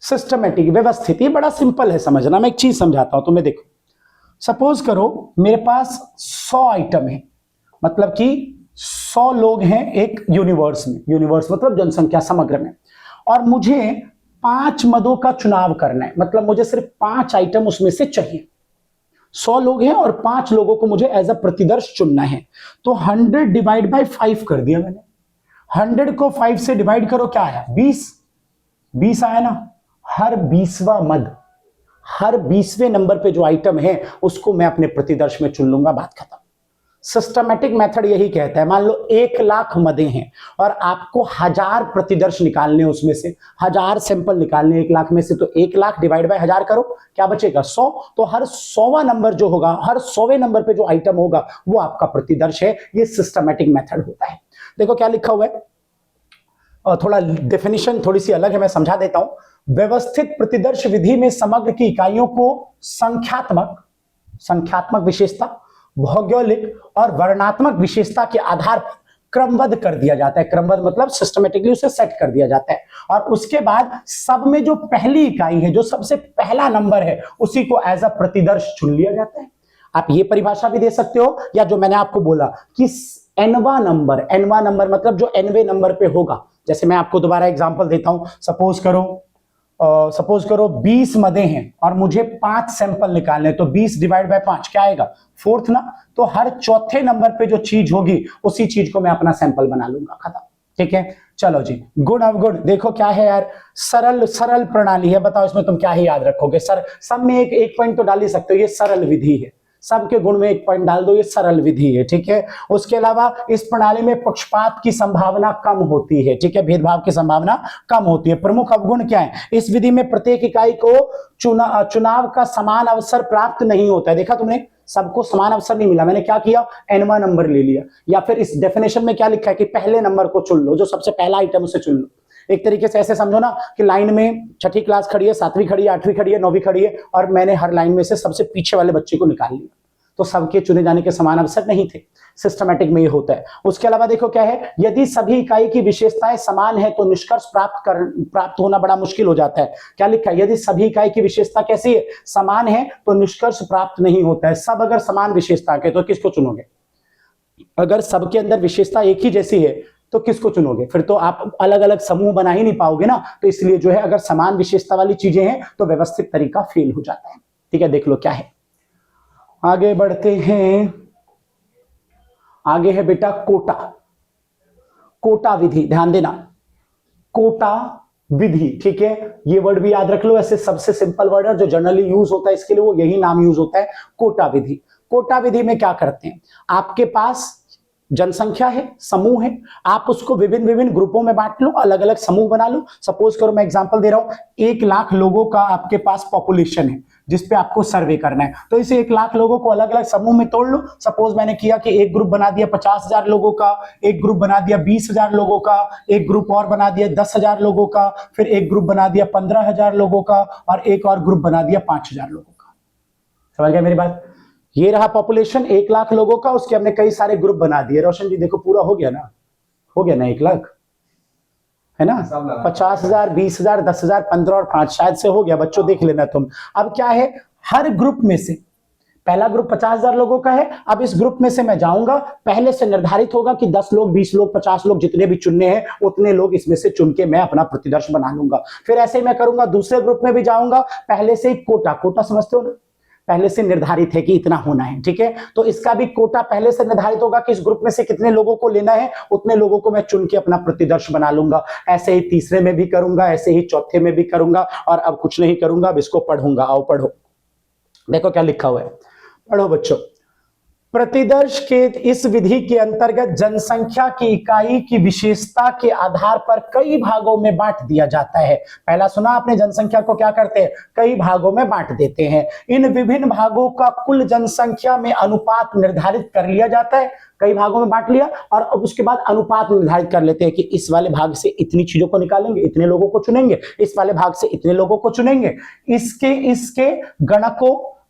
A: सिस्टमेटिक, व्यवस्थित, ये बड़ा सिंपल है समझना। मैं एक चीज समझाता हूं तुम्हें, देखो। सपोज करो मेरे पास 100 आइटम है, मतलब कि 100 लोग हैं एक यूनिवर्स में। यूनिवर्स मतलब जनसंख्या समग्र में। और मुझे 5 मदों का चुनाव करना है, मतलब मुझे सिर्फ 5 आइटम उसमें से चाहिए। 100 लोग हैं और 5 लोगों को मुझे एज अ प्रतिदर्श चुनना है। तो 100 डिवाइड बाय 5 कर दिया मैंने। 100 को 5 से डिवाइड करो, क्या आया? 20 आया ना। हर 20वां मद, हर 20वें नंबर पे जो आइटम है उसको मैं अपने प्रतिदर्श में चुन लूंगा। बात खत्म। सिस्टमैटिक मेथड यही कहता है। मान लो 1,00,000 मदें हैं और आपको 1000 प्रतिदर्श निकालने, उसमें से 1000 सैंपल निकालने 1,00,000 में से। तो 1,00,000 डिवाइड बाय 1000 करो, क्या बचेगा? 100। तो हर 100वां नंबर जो होगा, हर 100वें नंबर पे जो आइटम होगा वो आपका प्रतिदर्श है। ये सिस्टमैटिक मेथड होता है। देखो क्या लिखा हुआ है, और थोड़ा डेफिनेशन थोड़ी सी अलग है, मैं समझा देता हूं। व्यवस्थित प्रतिदर्श विधि में समग्र की इकाइयों को संख्यात्मक विशेषता, भौगोलिक और वर्णात्मक विशेषता के आधार पर क्रमबद्ध कर दिया जाता है। क्रमबद्ध मतलब सिस्टमेटिकली उसे सेट कर दिया जाता है। और उसके बाद सब में जो पहली इकाई है, जो सबसे पहला नंबर है, उसी को एज अ प्रतिदर्श चुन लिया जाता है। आप ये परिभाषा भी दे सकते हो, या जो मैंने आपको बोला कि एनवा नंबर मतलब जो एनवे नंबर पे होगा। जैसे मैं आपको दोबारा एग्जांपल देता हूं। सपोज करो 20 मदें हैं और मुझे 5 सैंपल निकालने, तो 20 डिवाइड बाय 5 क्या आएगा? 4th ना। तो हर चौथे नंबर पे जो चीज होगी उसी चीज को मैं अपना सैंपल बना लूंगा। खत्म, ठीक है। चलो जी, गुड अवगुड। देखो क्या है यार, सरल प्रणाली है। बताओ इसमें तुम क्या ही याद रखोगे? सब में एक पॉइंट तो डाल ही सकते हो, ये सरल विधि है। सबके गुण में 1 पॉइंट डाल दो, ये सरल विधि है, ठीक है। उसके अलावा इस प्रणाली में पक्षपात की संभावना कम होती है, ठीक है, भेदभाव की संभावना कम होती है। प्रमुख अवगुण क्या है? इस विधि में प्रत्येक इकाई को चुनाव का समान अवसर प्राप्त नहीं होता है। देखा तुमने, सबको समान अवसर नहीं मिला। मैंने क्या किया? एनवा नंबर ले लिया। या फिर इस डेफिनेशन में क्या लिखा है कि पहले नंबर को चुन लो, जो सबसे पहला आइटम उसे चुन लो। एक तरीके से ऐसे समझो ना कि लाइन में 6ठी क्लास खड़ी है, 7वीं खड़ी है, 8वीं खड़ी है, 9वीं खड़ी है, और मैंने हर लाइन में से सबसे पीछे वाले बच्चे को निकाल लिया। तो सबके चुने जाने के समान अवसर नहीं थे। सिस्टमैटिक में ये होता है। उसके अलावा देखो क्या है, यदि सभी इकाई की विशेषताएं समान है तो निष्कर्ष प्राप्त होना बड़ा मुश्किल हो जाता है। क्या लिखा है? यदि सभी इकाई की विशेषता कैसी है? समान है, तो निष्कर्ष प्राप्त नहीं होता है। सब अगर समान विशेषता के, तो किसको चुनोगे? अगर सबके अंदर विशेषता एक ही जैसी है तो किसको चुनोगे? फिर तो आप अलग अलग समूह बना ही नहीं पाओगे ना। तो इसलिए जो है, अगर समान विशेषता वाली चीजें हैं तो व्यवस्थित तरीका फेल हो जाता है, ठीक है। देख लो क्या है, आगे बढ़ते हैं। आगे है बेटा कोटा विधि। ध्यान देना, कोटा विधि, ठीक है। ये वर्ड भी याद रख लो, ऐसे सबसे सिंपल वर्ड है जो जनरली यूज होता है इसके लिए, वो यही नाम यूज होता है, कोटा विधि। कोटा विधि में क्या करते हैं? आपके पास जनसंख्या है, समूह है, आप उसको विभिन्न ग्रुपों में बांट लो, अलग अलग समूह बना लो। सपोज करो मैं एग्जांपल दे रहा हूं, 1,00,000 लोगों का आपके पास पॉपुलेशन है जिसपे आपको सर्वे करना है। तो इसे 1,00,000 लोगों को अलग अलग समूह में तोड़ लो। सपोज मैंने किया कि एक ग्रुप बना दिया 50,000 लोगों का, एक ग्रुप बना दिया 20,000 लोगों का, एक ग्रुप और बना दिया 10,000 लोगों का, फिर एक ग्रुप बना दिया 15,000 लोगों का, और एक और ग्रुप बना दिया 5,000 लोगों का। समझ गए मेरी बात? ये रहा पॉपुलेशन 1,00,000 लोगों का, उसके हमने कई सारे ग्रुप बना दिए। रोशन जी देखो, पूरा हो गया ना? 1,00,000 है ना? 50,000, 20,000, 10,000, 15 और 5 शायद से हो गया। बच्चों देख लेना तुम। अब क्या है, हर ग्रुप में से, पहला ग्रुप 50,000 लोगों का है। अब इस ग्रुप में से मैं जाऊंगा, पहले से निर्धारित होगा कि 10 लोग, 20 लोग, 50 लोग, जितने भी चुनने हैं उतने लोग इसमें से चुन के मैं अपना प्रतिदर्श बना लूंगा। फिर ऐसे ही मैं करूंगा, दूसरे ग्रुप में भी जाऊंगा, पहले से ही कोटा समझते हो ना? पहले से निर्धारित है कि इतना होना है, ठीक है। तो इसका भी कोटा पहले से निर्धारित होगा कि इस ग्रुप में से कितने लोगों को लेना है, उतने लोगों को मैं चुन के अपना प्रतिदर्श बना लूंगा। ऐसे ही तीसरे में भी करूंगा, ऐसे ही चौथे में भी करूंगा, और अब कुछ नहीं करूंगा, अब इसको पढ़ूंगा। आओ पढ़ो, देखो क्या लिखा हुआ है, पढ़ो बच्चों। प्रतिदर्श के इस विधि के अंतर्गत जनसंख्या की इकाई की विशेषता के आधार पर कई भागों में बांट दिया जाता है। पहला सुना आपने, जनसंख्या को क्या करते हैं, कई भागों में बांट देते हैं। इन विभिन्न भागों का कुल जनसंख्या में अनुपात निर्धारित कर लिया जाता है। कई भागों में बांट लिया और अब उसके बाद अनुपात निर्धारित कर लेते हैं कि इस वाले भाग से इतनी चीजों को निकालेंगे, इतने लोगों को चुनेंगे, इस वाले भाग से इतने लोगों को चुनेंगे। इसके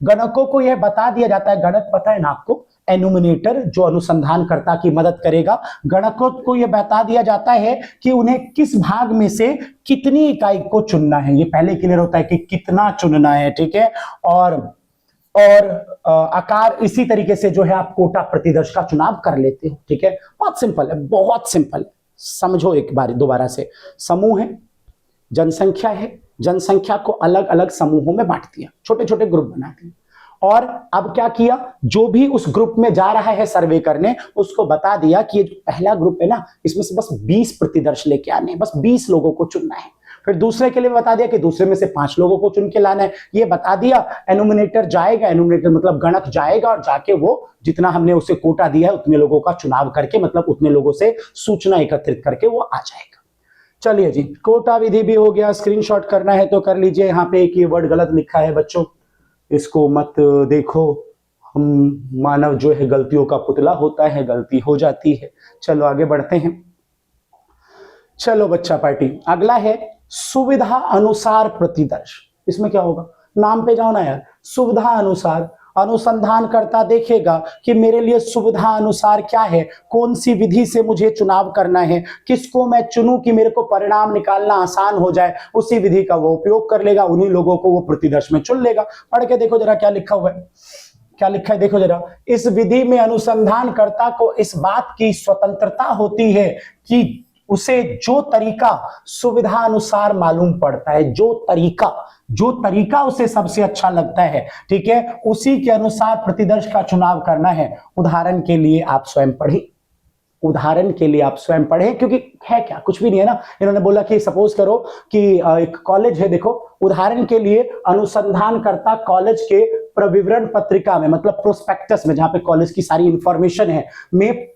A: गणकों को यह बता दिया जाता है, गणक पता है ना आपको, एनुमिनेटर जो अनुसंधानकर्ता की मदद करेगा, गणकों को यह बता दिया जाता है कि उन्हें किस भाग में से कितनी इकाई को चुनना है। ये पहले क्लियर होता है कि कितना चुनना है, ठीक है। और आकार इसी तरीके से जो है आप कोटा प्रतिदर्श का चुनाव कर लेते हो, ठीक है। बहुत सिंपल है, बहुत सिंपल है, समझो एक बार दोबारा से। समूह है, जनसंख्या है, जनसंख्या को अलग अलग समूहों में बांट दिया, छोटे छोटे ग्रुप बना दिए, और अब क्या किया, जो भी उस ग्रुप में जा रहा है सर्वे करने, उसको बता दिया कि ये जो पहला ग्रुप है ना, इसमें से बस 20 प्रतिदर्श लेके आने हैं, बस 20 लोगों को चुनना है। फिर दूसरे के लिए बता दिया कि दूसरे में से 5 लोगों को चुन के लाना है, ये बता दिया। एनुमिनेटर जाएगा, एनुमिनेटर मतलब गणक जाएगा और जाके वो जितना हमने उसे कोटा दिया है उतने लोगों का चुनाव करके, मतलब उतने लोगों से सूचना एकत्रित करके वो आ जाएगा। चलिए जी, कोटा विधि भी हो गया। स्क्रीनशॉट करना है तो कर लीजिए। यहाँ पे एक ये वर्ड गलत लिखा है बच्चों, इसको मत देखो। हम मानव जो है गलतियों का पुतला होता है, गलती हो जाती है। चलो आगे बढ़ते हैं। चलो बच्चा पार्टी, अगला है सुविधा अनुसार प्रतिदर्श। इसमें क्या होगा, नाम पे जाओ ना यार, सुविधा अनुसार। अनुसंधानकर्ता देखेगा कि मेरे लिए सुविधा अनुसार क्या है, कौन सी विधि से मुझे चुनाव करना है, किसको मैं चुनूं कि मेरे को परिणाम निकालना आसान हो जाए, उसी विधि का वो उपयोग कर लेगा, उन्हीं लोगों को वो प्रतिदर्श में चुन लेगा। पढ़ के देखो जरा क्या लिखा हुआ है, क्या लिखा है देखो जरा। इस विधि में अनुसंधानकर्ता को इस बात की स्वतंत्रता होती है कि उसे जो तरीका सुविधा अनुसार मालूम पड़ता है, जो तरीका उसे सबसे अच्छा लगता है, ठीक है, उसी के अनुसार प्रतिदर्श का चुनाव करना है। उदाहरण के लिए आप स्वयं पढ़ें, उदाहरण के लिए आप स्वयं पढ़ें, क्योंकि है क्या, कुछ भी नहीं है ना। इन्होंने बोला कि सपोज करो कि एक कॉलेज है, देखो उदाहरण के लिए अनुसंधानकर्ता कॉलेज के प्रविवरण पत्रिका में, मतलब प्रोस्पेक्टस में, जहां पे कॉलेज की सारी इंफॉर्मेशन है, में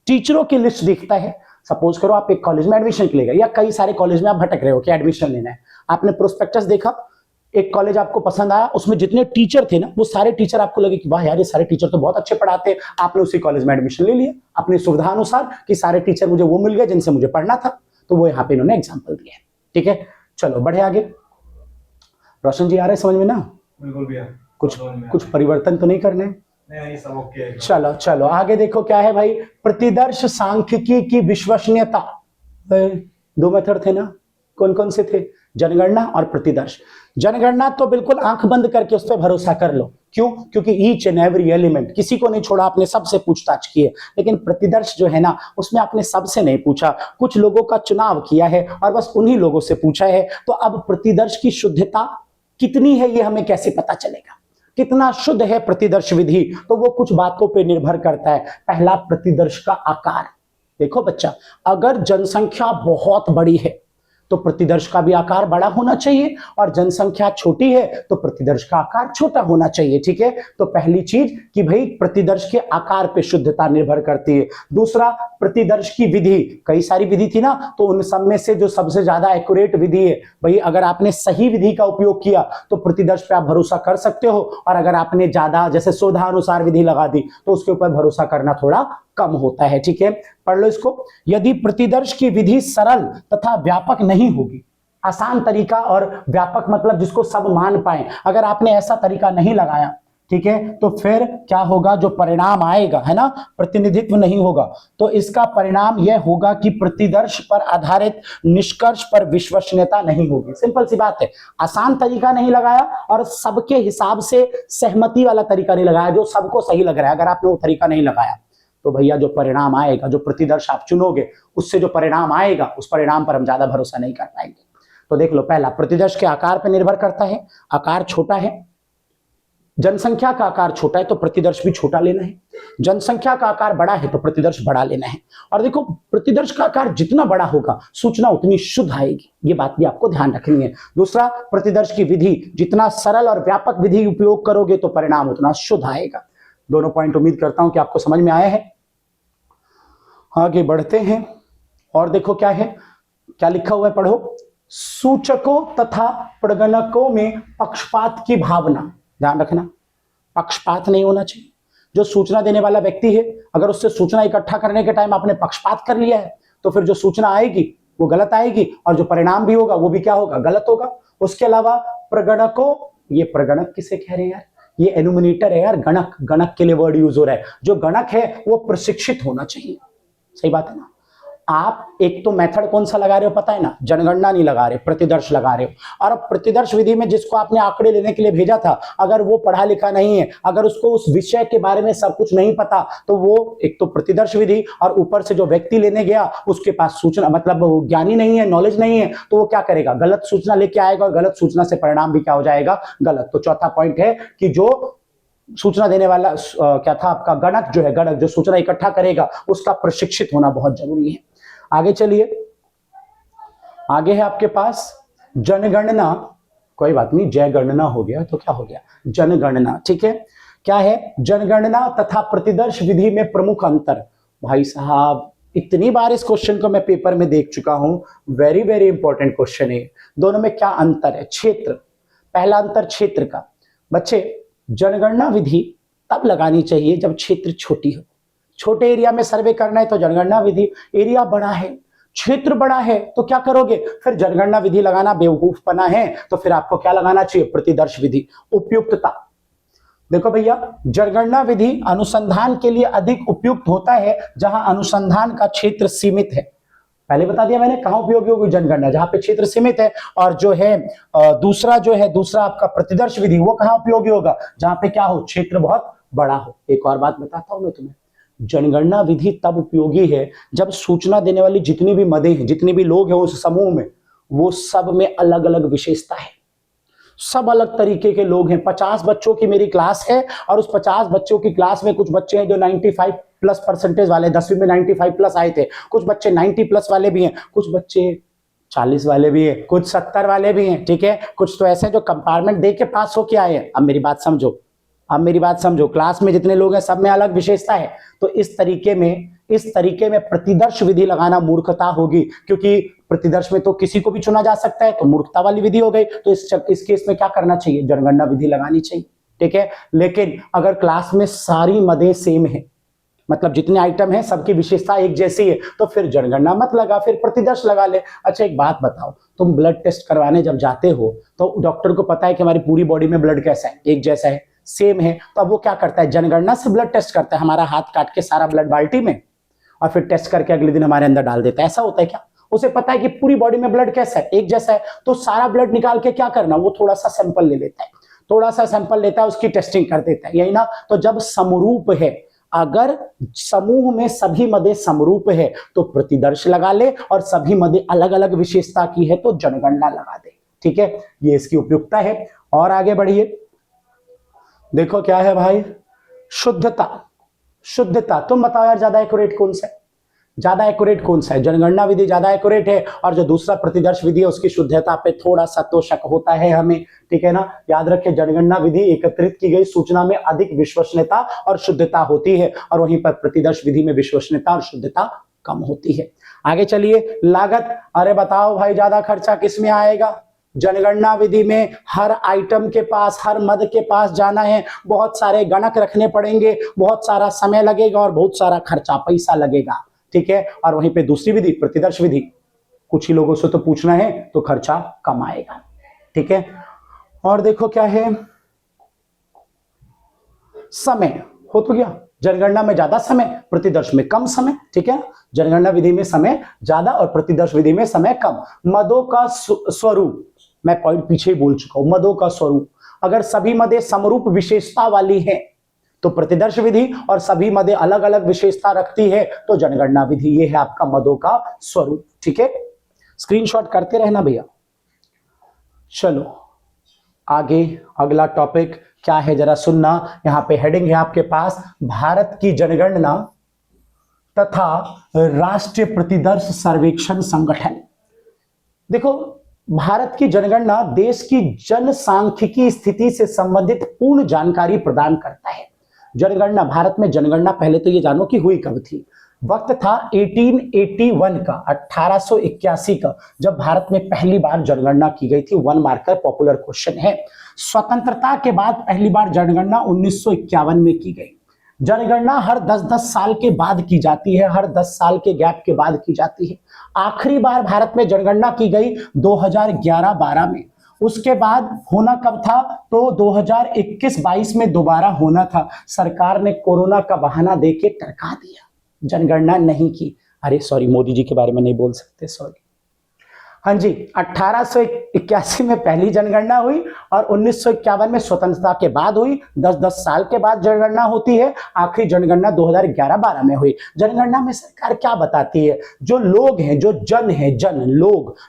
A: टीचरों की लिस्ट देखता है। सपोज करो आप एक कॉलेज में एडमिशन के लिए गए, या कई सारे कॉलेज में आप भटक रहे हो कि एडमिशन लेना है, आपने प्रोस्पेक्टस देखा, एक कॉलेज आपको पसंद आया, उसमें जितने टीचर थे ना, वो सारे टीचर आपको लगे कि वाह यार ये सारे टीचर तो बहुत अच्छे पढ़ाते हैं, आपने उसी कॉलेज में एडमिशन ले लिया अपनी सुविधा अनुसार कि सारे टीचर मुझे वो मिल गए जिनसे मुझे पढ़ना था। तो वो यहाँ पे इन्होंने एग्जाम्पल दिया है, ठीक है। चलो बढ़े आगे। रोशन जी आ रहे समझ में ना? बिल्कुल भैया। कुछ परिवर्तन तो नहीं करने? नहीं, सब ओके। चलो आगे देखो क्या है भाई। प्रतिदर्श सांख्यिकी की विश्वसनीयता, 2 मेथड थे ना, कौन कौन से थे, जनगणना और प्रतिदर्श। जनगणना तो बिल्कुल आंख बंद करके उस पर भरोसा कर लो, क्यों, क्योंकि ईच एंड एवरी एलिमेंट, किसी को नहीं छोड़ा, आपने सबसे पूछताछ की है। लेकिन प्रतिदर्श जो है ना, उसमें आपने सबसे नहीं पूछा, कुछ लोगों का चुनाव किया है और बस उन्हीं लोगों से पूछा है। तो अब प्रतिदर्श की शुद्धता कितनी है ये हमें कैसे पता चलेगा, कितना शुद्ध है प्रतिदर्श विधि, तो वो कुछ बातों पे निर्भर करता है। पहला, प्रतिदर्श का आकार। देखो बच्चा, अगर जनसंख्या बहुत बड़ी है तो प्रतिदर्श का भी आकार बड़ा होना चाहिए, और जनसंख्या छोटी है तो प्रतिदर्श का आकार छोटा होना चाहिए, ठीक है। तो पहली चीज कि भाई प्रतिदर्श के आकार पे शुद्धता निर्भर करती है। दूसरा, प्रतिदर्श की विधि, कई सारी विधि थी ना, तो उन सब में से जो सबसे ज्यादा एक्यूरेट विधि है, भाई अगर आपने सही विधि का उपयोग किया तो प्रतिदर्श पे आप भरोसा कर सकते हो, और अगर आपने ज्यादा जैसे सुविधानुसार विधि लगा दी तो उसके ऊपर भरोसा करना थोड़ा कम होता है, ठीक है। पढ़ लो इसको। यदि प्रतिदर्श की विधि सरल तथा व्यापक नहीं होगी, आसान तरीका और व्यापक मतलब जिसको सब मान पाए, अगर आपने ऐसा तरीका नहीं लगाया, ठीक है, तो फिर क्या होगा, जो परिणाम आएगा, है ना, प्रतिनिधित्व नहीं होगा। तो इसका परिणाम यह होगा कि प्रतिदर्श पर आधारित निष्कर्ष पर विश्वसनीयता नहीं होगी। सिंपल सी बात है, आसान तरीका नहीं लगाया और सबके हिसाब से सहमति वाला तरीका नहीं लगाया, जो सबको सही लग रहा है, अगर आपने वो तरीका नहीं लगाया तो भैया जो परिणाम आएगा, जो प्रतिदर्श आप चुनोगे, उससे जो परिणाम आएगा, उस परिणाम पर हम ज्यादा भरोसा नहीं कर पाएंगे। तो देख लो, पहला, प्रतिदर्श के आकार पर निर्भर करता है, आकार छोटा है जनसंख्या का आकार छोटा है तो प्रतिदर्श भी छोटा लेना है, जनसंख्या का आकार बड़ा है तो प्रतिदर्श बड़ा लेना है। और देखो प्रतिदर्श का आकार जितना बड़ा होगा सूचना उतनी शुद्ध आएगी, ये बात भी आपको ध्यान रखनी है। दूसरा, प्रतिदर्श की विधि जितना सरल और व्यापक विधि उपयोग करोगे तो परिणाम उतना शुद्ध आएगा। दोनों पॉइंट उम्मीद करता हूं कि आपको समझ में आया है। आगे बढ़ते हैं और देखो क्या है, क्या लिखा हुआ है, पढ़ो। सूचकों तथा प्रगणकों में पक्षपात की भावना, ध्यान रखना पक्षपात नहीं होना चाहिए। जो सूचना देने वाला व्यक्ति है, अगर उससे सूचना इकट्ठा करने के टाइम आपने पक्षपात कर लिया है तो फिर जो सूचना आएगी वो गलत आएगी और जो परिणाम भी होगा वो भी क्या होगा, गलत होगा। उसके अलावा प्रगणकों, ये प्रगणक किसे कह रहे हैं यार, ये एनुमिनेटर है यार, गणक, गणक के लिए वर्ड यूज हो रहा है। जो गणक है वो प्रशिक्षित होना चाहिए, सही बात है ना। आप एक तो मेथड कौन सा लगा रहे हो पता है ना, जनगणना नहीं लगा रहे, प्रतिदर्श लगा रहे हो। और अब प्रतिदर्श विधि में जिसको आपने आंकड़े लेने के लिए भेजा था, अगर वो पढ़ा लिखा नहीं है, अगर उसको उस विषय के बारे में सब कुछ नहीं पता, तो वो एक तो प्रतिदर्श विधि और ऊपर से जो व्यक्ति लेने गया उसके पास सूचना मतलब ज्ञानी नहीं है, नॉलेज नहीं है, तो वो क्या करेगा, गलत सूचना लेके आएगा और गलत सूचना से परिणाम भी क्या हो जाएगा, गलत। तो चौथा पॉइंट है कि जो सूचना देने वाला क्या था आपका, गणक जो है, गणक जो सूचना इकट्ठा करेगा उसका प्रशिक्षित होना बहुत जरूरी है। आगे चलिए, आगे है आपके पास जनगणना, कोई बात नहीं जयगणना हो गया तो क्या हो गया, जनगणना, ठीक है। क्या है, जनगणना तथा प्रतिदर्श विधि में प्रमुख अंतर। भाई साहब इतनी बार इस क्वेश्चन को मैं पेपर में देख चुका हूं, वेरी वेरी इंपॉर्टेंट क्वेश्चन है। दोनों में क्या अंतर है, क्षेत्र, पहला अंतर क्षेत्र का। बच्चे जनगणना विधि तब लगानी चाहिए जब क्षेत्र छोटी हो, छोटे एरिया में सर्वे करना है तो जनगणना विधि, एरिया बड़ा है, क्षेत्र बड़ा है तो क्या करोगे, फिर जनगणना विधि लगाना बेवकूफपना है, तो फिर आपको क्या लगाना चाहिए, प्रतिदर्श विधि। उपयुक्तता, देखो भैया जनगणना विधि अनुसंधान के लिए अधिक उपयुक्त होता है जहां अनुसंधान का क्षेत्र सीमित है। पहले बता दिया मैंने कहां उपयोगी होगी जनगणना, जहां पे क्षेत्र सीमित है। और जो है दूसरा आपका प्रतिदर्श विधि वो कहां उपयोगी होगा, जहां पे क्या हो, क्षेत्र बहुत बड़ा हो। एक और बात बताता हूं मैं तुम्हें, जनगणना विधि तब उपयोगी है जब सूचना देने वाली जितनी भी मदें हैं, जितने भी लोग हैं उस समूह में, वो सब में अलग अलग विशेषता है, सब अलग तरीके के लोग हैं। 50 बच्चों की मेरी क्लास है और उस 50 बच्चों की क्लास में कुछ बच्चे हैं जो 95 प्लस परसेंटेज वाले, 10वीं में 95 प्लस आए थे, कुछ बच्चे 90 प्लस वाले भी हैं, कुछ बच्चे 40 वाले भी हैं, कुछ 70 वाले भी हैं, ठीक है। कुछ तो ऐसे जो कंपार्टमेंट दे के पास होके आए हैं। अब मेरी बात समझो, अब मेरी बात समझो, क्लास में जितने लोग हैं सब में अलग विशेषता है। तो इस तरीके में प्रतिदर्श विधि लगाना मूर्खता होगी, क्योंकि प्रतिदर्श में तो किसी को भी चुना जा सकता है, तो मूर्खता वाली विधि हो गई। तो इस केस में क्या करना चाहिए, जनगणना विधि लगानी चाहिए, ठीक है। लेकिन अगर क्लास में सारी मदें सेम है, मतलब जितने आइटम है सबकी विशेषता एक जैसी है, तो फिर जनगणना मत लगा, फिर प्रतिदर्श लगा ले। अच्छा एक बात बताओ, तुम ब्लड टेस्ट करवाने जब जाते हो तो डॉक्टर को पता है कि हमारी पूरी बॉडी में ब्लड कैसा है, एक जैसा है, सेम है, तो अब वो क्या करता है, जनगणना से ब्लड टेस्ट करता है, हमारा हाथ काट के सारा ब्लड बाल्टी में और फिर टेस्ट करके अगले दिन हमारे अंदर डाल देता है। ऐसा होता है क्या, उसे पता है कि पूरी बॉडी में ब्लड कैसा है, एक जैसा है, तो सारा ब्लड निकाल के क्या करना, वो थोड़ा सा सैंपल ले लेता है, थोड़ा सा सैंपल लेता है, उसकी टेस्टिंग कर देता है, यही ना। तो जब समरूप है, अगर समूह में सभी मदें समरूप है तो प्रतिदर्श लगा ले, और सभी मदें अलग अलग विशेषता की है तो जनगणना लगा दे, ठीक है। ये इसकी उपयुक्तता है। और आगे बढ़िए, देखो क्या है भाई, शुद्धता। शुद्धता, तुम बताओ यार ज्यादा एक्यूरेट कौन सा है, ज्यादा एक्यूरेट कौन सा है, जनगणना विधि ज्यादा एक्यूरेट है और जो दूसरा प्रतिदर्श विधि है उसकी शुद्धता पे थोड़ा सा तो शक होता है हमें, ठीक है ना। याद रखें, जनगणना विधि एकत्रित की गई सूचना में अधिक विश्वसनीयता और शुद्धता होती है, और वहीं पर प्रतिदर्श विधि में विश्वसनीयता और शुद्धता कम होती है। आगे चलिए, लागत। अरे बताओ भाई ज्यादा खर्चा किस में आएगा, जनगणना विधि में हर आइटम के पास, हर मद के पास जाना है, बहुत सारे गणक रखने पड़ेंगे, बहुत सारा समय लगेगा और बहुत सारा खर्चा पैसा लगेगा, ठीक है। और वहीं पे दूसरी विधि प्रतिदर्श विधि, कुछ ही लोगों से तो पूछना है तो खर्चा कम आएगा, ठीक है। और देखो क्या है, समय हो तो गया, जनगणना में ज्यादा समय, प्रतिदर्श में कम समय, ठीक है। जनगणना विधि में समय ज्यादा और प्रतिदर्श विधि में समय कम। मदों का स्वरूप, मैं पॉइंट पीछे ही बोल चुका हूं, मदों का स्वरूप, अगर सभी मदें समरूप विशेषता वाली हैं तो प्रतिदर्श विधि, और सभी मदें अलग अलग विशेषता रखती है तो जनगणना विधि। ये है आपका मदों का स्वरूप, ठीक है। स्क्रीनशॉट करते रहना भैया। चलो आगे, अगला टॉपिक क्या है जरा सुनना। यहां पे हेडिंग है आपके पास, भारत की जनगणना तथा राष्ट्रीय प्रतिदर्श सर्वेक्षण संगठन। देखो, भारत की जनगणना देश की जनसांख्यिकी स्थिति से संबंधित पूर्ण जानकारी प्रदान करता है। जनगणना, भारत में जनगणना पहले तो ये जानो कि हुई कब थी। वक्त था 1881 का, 1881 का, जब भारत में पहली बार जनगणना की गई थी। 1 मार्कर पॉपुलर क्वेश्चन है। स्वतंत्रता के बाद पहली बार जनगणना 1951 में की गई। जनगणना हर 10-10 साल के बाद की जाती है, हर 10 साल के गैप के बाद की जाती है। आखिरी बार भारत में जनगणना की गई 2011-12 में। उसके बाद होना कब था, तो 2021-22 में दोबारा होना था। सरकार ने कोरोना का बहाना देके टरका दिया, जनगणना नहीं की। अरे सॉरी, मोदी जी के बारे में नहीं बोल सकते, सॉरी। हाँ जी, 1881 में पहली जनगणना हुई और 1951 में स्वतंत्रता के बाद हुई। 10-10 साल के बाद जनगणना होती है। आखिरी जनगणना 2011-12 में हुई। जनगणना में सरकार क्या बताती है, जो लोग हैं, जो जन है,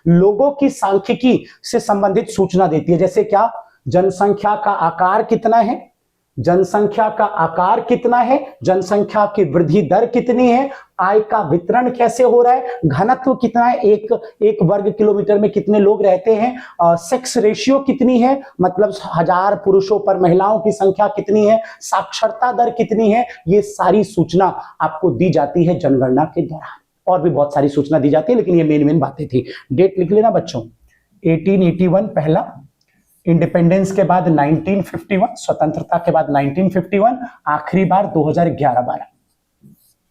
A: लोगों की सांख्यिकी से संबंधित सूचना देती है। जैसे क्या, जनसंख्या का आकार कितना है, जनसंख्या का आकार कितना है, जनसंख्या की वृद्धि दर कितनी है, आय का वितरण कैसे हो रहा है, घनत्व कितना है, एक वर्ग किलोमीटर में कितने लोग रहते हैं, सेक्स रेशियो कितनी है, मतलब 1000 पुरुषों पर महिलाओं की संख्या कितनी है, साक्षरता दर कितनी है, ये सारी सूचना आपको दी जाती है जनगणना के दौरान। और भी बहुत सारी सूचना दी जाती है, लेकिन ये मेन बातें थी। डेट लिख लेना बच्चों, 1881 पहला, इंडिपेंडेंस के बाद 1951, स्वतंत्रता के बाद 1951, आखिरी बार 2011-12।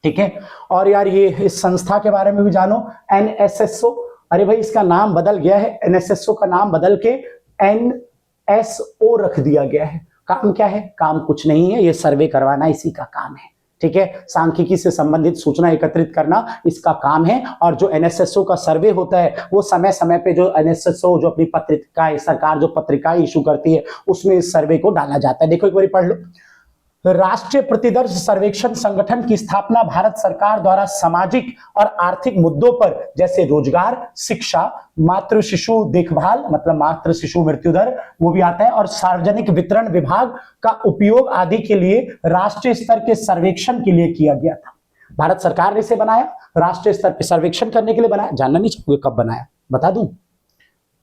A: ठीक है। और यार ये इस संस्था के बारे में भी जानो, NSSO। अरे भाई, इसका नाम बदल गया है, NSSO का नाम बदल के NSO रख दिया गया है। काम क्या है, काम कुछ नहीं है, ये सर्वे करवाना इसी का काम है। ठीक है, सांख्यिकी से संबंधित सूचना एकत्रित करना इसका काम है। और जो NSSO का सर्वे होता है, वो समय समय पे जो NSSO जो अपनी पत्रिकाएं, सरकार जो पत्रिकाएं इशू करती है, उसमें इस सर्वे को डाला जाता है। देखो एक बार पढ़ लो। राष्ट्रीय प्रतिदर्श सर्वेक्षण संगठन की स्थापना भारत सरकार द्वारा सामाजिक और आर्थिक मुद्दों पर, जैसे रोजगार, शिक्षा, मातृ शिशु देखभाल, मतलब मातृ शिशु मृत्यु दर, वो भी आता है, और सार्वजनिक वितरण विभाग का उपयोग आदि के लिए राष्ट्रीय स्तर के सर्वेक्षण के लिए किया गया था। भारत सरकार ने इसे बनाया, राष्ट्रीय स्तर पर सर्वेक्षण करने के लिए बनाया। जानना नहीं चाहोगे कब बनाया, बता दूं।